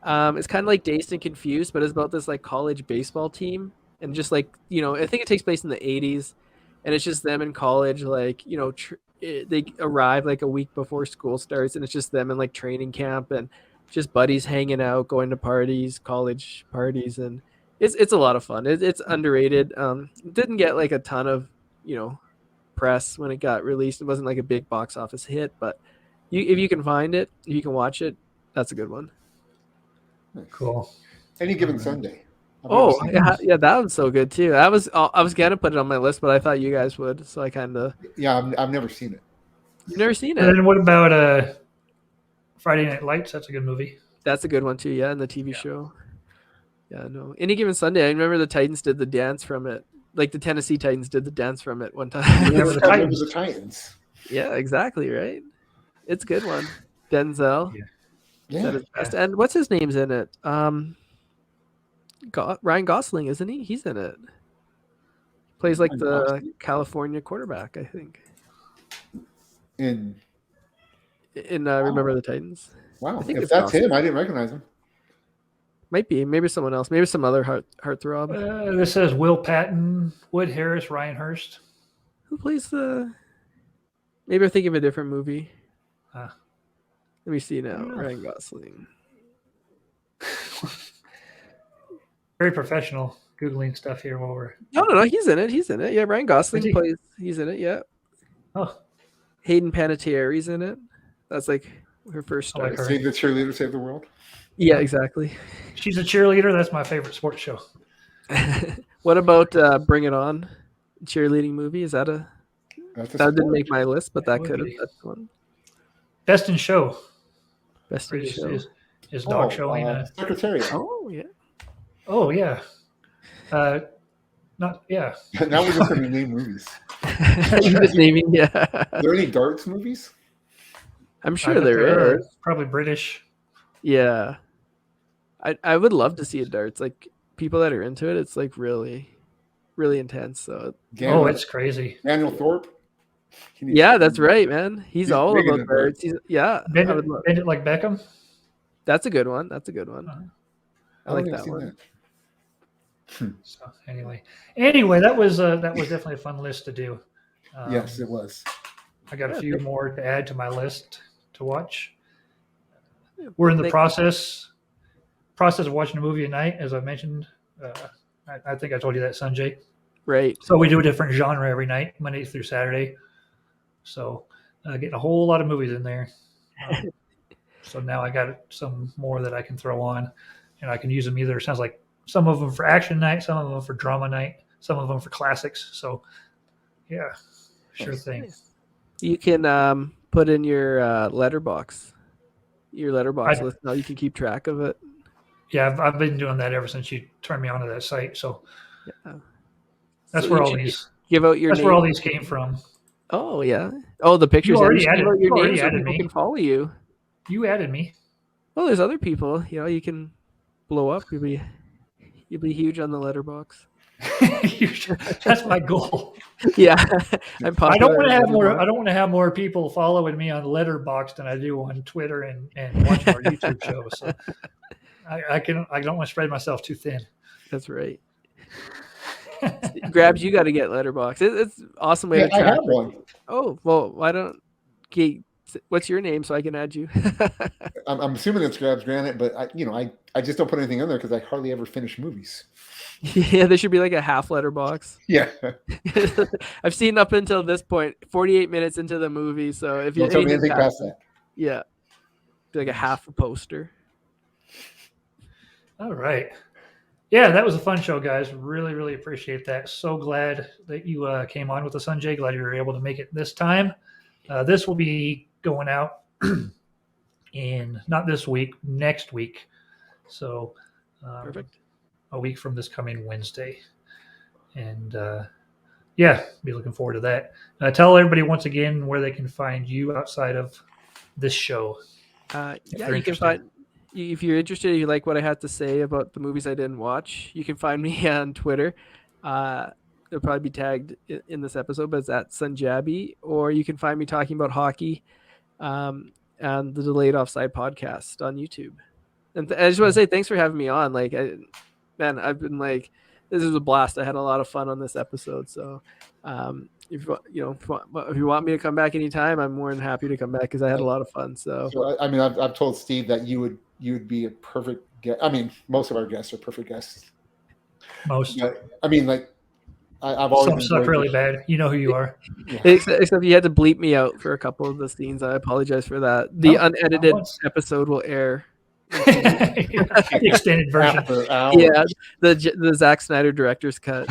it's kind of like Dazed and Confused, but it's about this like college baseball team, and just like I think it takes place in the '80s, and it's just them in college, like they arrive like a week before school starts, and it's just them in like training camp and just buddies hanging out, going to parties, college parties, and it's a lot of fun. It's underrated. It didn't get like a ton of press when it got released. It wasn't like a big box office hit, but if you can find it, if you can watch it, that's a good one. Nice. Cool. Any given Sunday. I've never Oh seen it. yeah, that was so good too. I was gonna put it on my list, but I thought you guys would, so I kind of. Yeah, I've never seen it. You've never seen And it? then what about Friday Night Lights? That's a good movie. That's a good one too. Yeah, in the TV show. Yeah, no. Any given Sunday, I remember the Titans did the dance from it. Like the Tennessee Titans did the dance from it one time. Remember the It Titans? was the Titans. Yeah, exactly right. It's a good one. Denzel. Yeah. Yeah. At his best. And what's his name's in it? Ryan Gosling, isn't he? He's in it. Plays like Ryan the Gosling? California quarterback, I think. In In Remember the Titans. wow, I think if it's that's Gosling. him, I didn't recognize him. Might be. Maybe someone else. Maybe some other heartthrob. This says Will Patton, Wood Harris, Ryan Hurst. Who plays the? Maybe I'm thinking of a different movie. Ah. Let me see now. don't know. Ryan Gosling. Very professional. Googling stuff here while we're. No. He's in it. He's in it. Yeah, Ryan Gosling Is he? plays. He's in it. Yeah. Oh, Hayden Panettiere's in it. That's like her first I like start. her. Save the cheerleader, save the world. Yeah, exactly. she's a cheerleader. That's my favorite sports show. What about Bring It On? Cheerleading movie? Is that a That's a that didn't sport. make my list, but that would could have. be. That's one. Best in Show. Best in Is, show. is dog showing. Secretariat. Oh yeah. Oh yeah. Not yeah. Now we're just going to name movies. You're just naming. Yeah. Are there any darts movies? I'm I sure bet there are. is. Probably British. Yeah. I would love to see a darts. Like people that are into it, it's like really, really intense. So Daniel, Oh, it's crazy. Daniel Thorpe. yeah, that's right, man. He's He's all big about into darts. darts. Yeah, Bend I it, would love, bend it like Beckham. that's a good one. That's a good one. Uh-huh. I like think I've that seen one. So anyway, that was definitely a fun list to do. Yes, it was. I got a Yeah, few thank- more to add to my list to watch. We're in the Thank- process of watching a movie a night, as I mentioned. I think I told you that, Sanjay. Right. So we do a different genre every night, Monday through Saturday. So getting a whole lot of movies in there. So now I got some more that I can throw on, and I can use them either. Sounds like some of them for action night, some of them for drama night, some of them for classics. So yeah, sure thing. You can put in your letterbox. Your letterbox I- list. Now you can keep track of it. Yeah, I've been doing that ever since you turned me onto that site. So Yeah. that's So where you all should these give out your that's name. where all these came from. Oh yeah. Oh, the pictures. already should added- give out your you already name so added people me. can follow you. You added me. Well, there's other people. You can blow up. You'll be huge on the letterbox. That's my goal. Yeah, I'm I popular. don't want to on have more. Letterboxd. I don't want to have more people following me on Letterboxd than I do on Twitter and watching our YouTube shows. So I don't want to spread myself too thin. That's right. Grabs, you got to get Letterboxd. It's an awesome way Yeah, to I track. have one. Oh, well, why don't... Okay, what's your name so I can add you? I'm assuming it's Grabs Granite, but I just don't put anything on there because I hardly ever finish movies. Yeah, there should be like a half letterbox. Yeah. I've seen up until this point, 48 minutes into the movie. So if you Don't tell me anything past that. yeah, be like a half a poster. All right. Yeah, that was a fun show, guys. Really, really appreciate that. So glad that you came on with us, Sanjay. Glad you were able to make it this time. This will be going out in not this week, next week. So Perfect. a week from this coming Wednesday. And yeah, be looking forward to that. Tell everybody once again where they can find you outside of this show. Yeah, they're you can interested. find... If you're interested, if you like what I had to say about the movies I didn't watch, you can find me on Twitter. It'll probably be tagged in this episode, but it's at Sunjabi. Or you can find me talking about hockey on the Delayed Offside podcast on YouTube. And I just want to say thanks for having me on. Like, I've been like, this is a blast. I had a lot of fun on this episode. So, if you want me to come back anytime, I'm more than happy to come back because I had a lot of fun. So I mean, I've told Steve that you would be a perfect guest. I mean, most of our guests are perfect guests. Most. But, I mean, like, I've always Some suck enjoyed really this. bad. You know who you are. except you had to bleep me out for a couple of the scenes. I apologize for that. The Oh, unedited not once. episode will air. The extended version. After hours. Yeah, the Zack Snyder director's cut.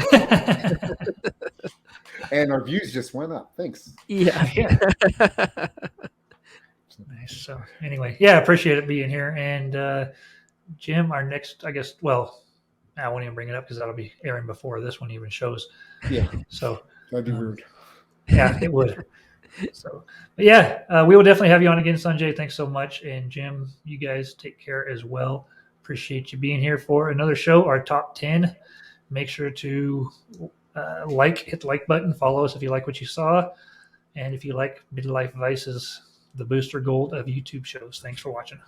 And our views just went up. Thanks. Yeah. Yeah. Nice. So anyway, yeah, appreciate it being here. And Jim, our next, I guess, well, I won't even bring it up because that'll be airing before this one even shows. Yeah, So that'd be weird. yeah, it would. So but yeah, we will definitely have you on again, Sanjay. Thanks so much. And Jim, you guys take care as well. Appreciate you being here for another show, our top 10. Make sure to hit the like button, follow us if you like what you saw. And if you like Midlife Vices, the Booster Gold of YouTube shows. Thanks for watching.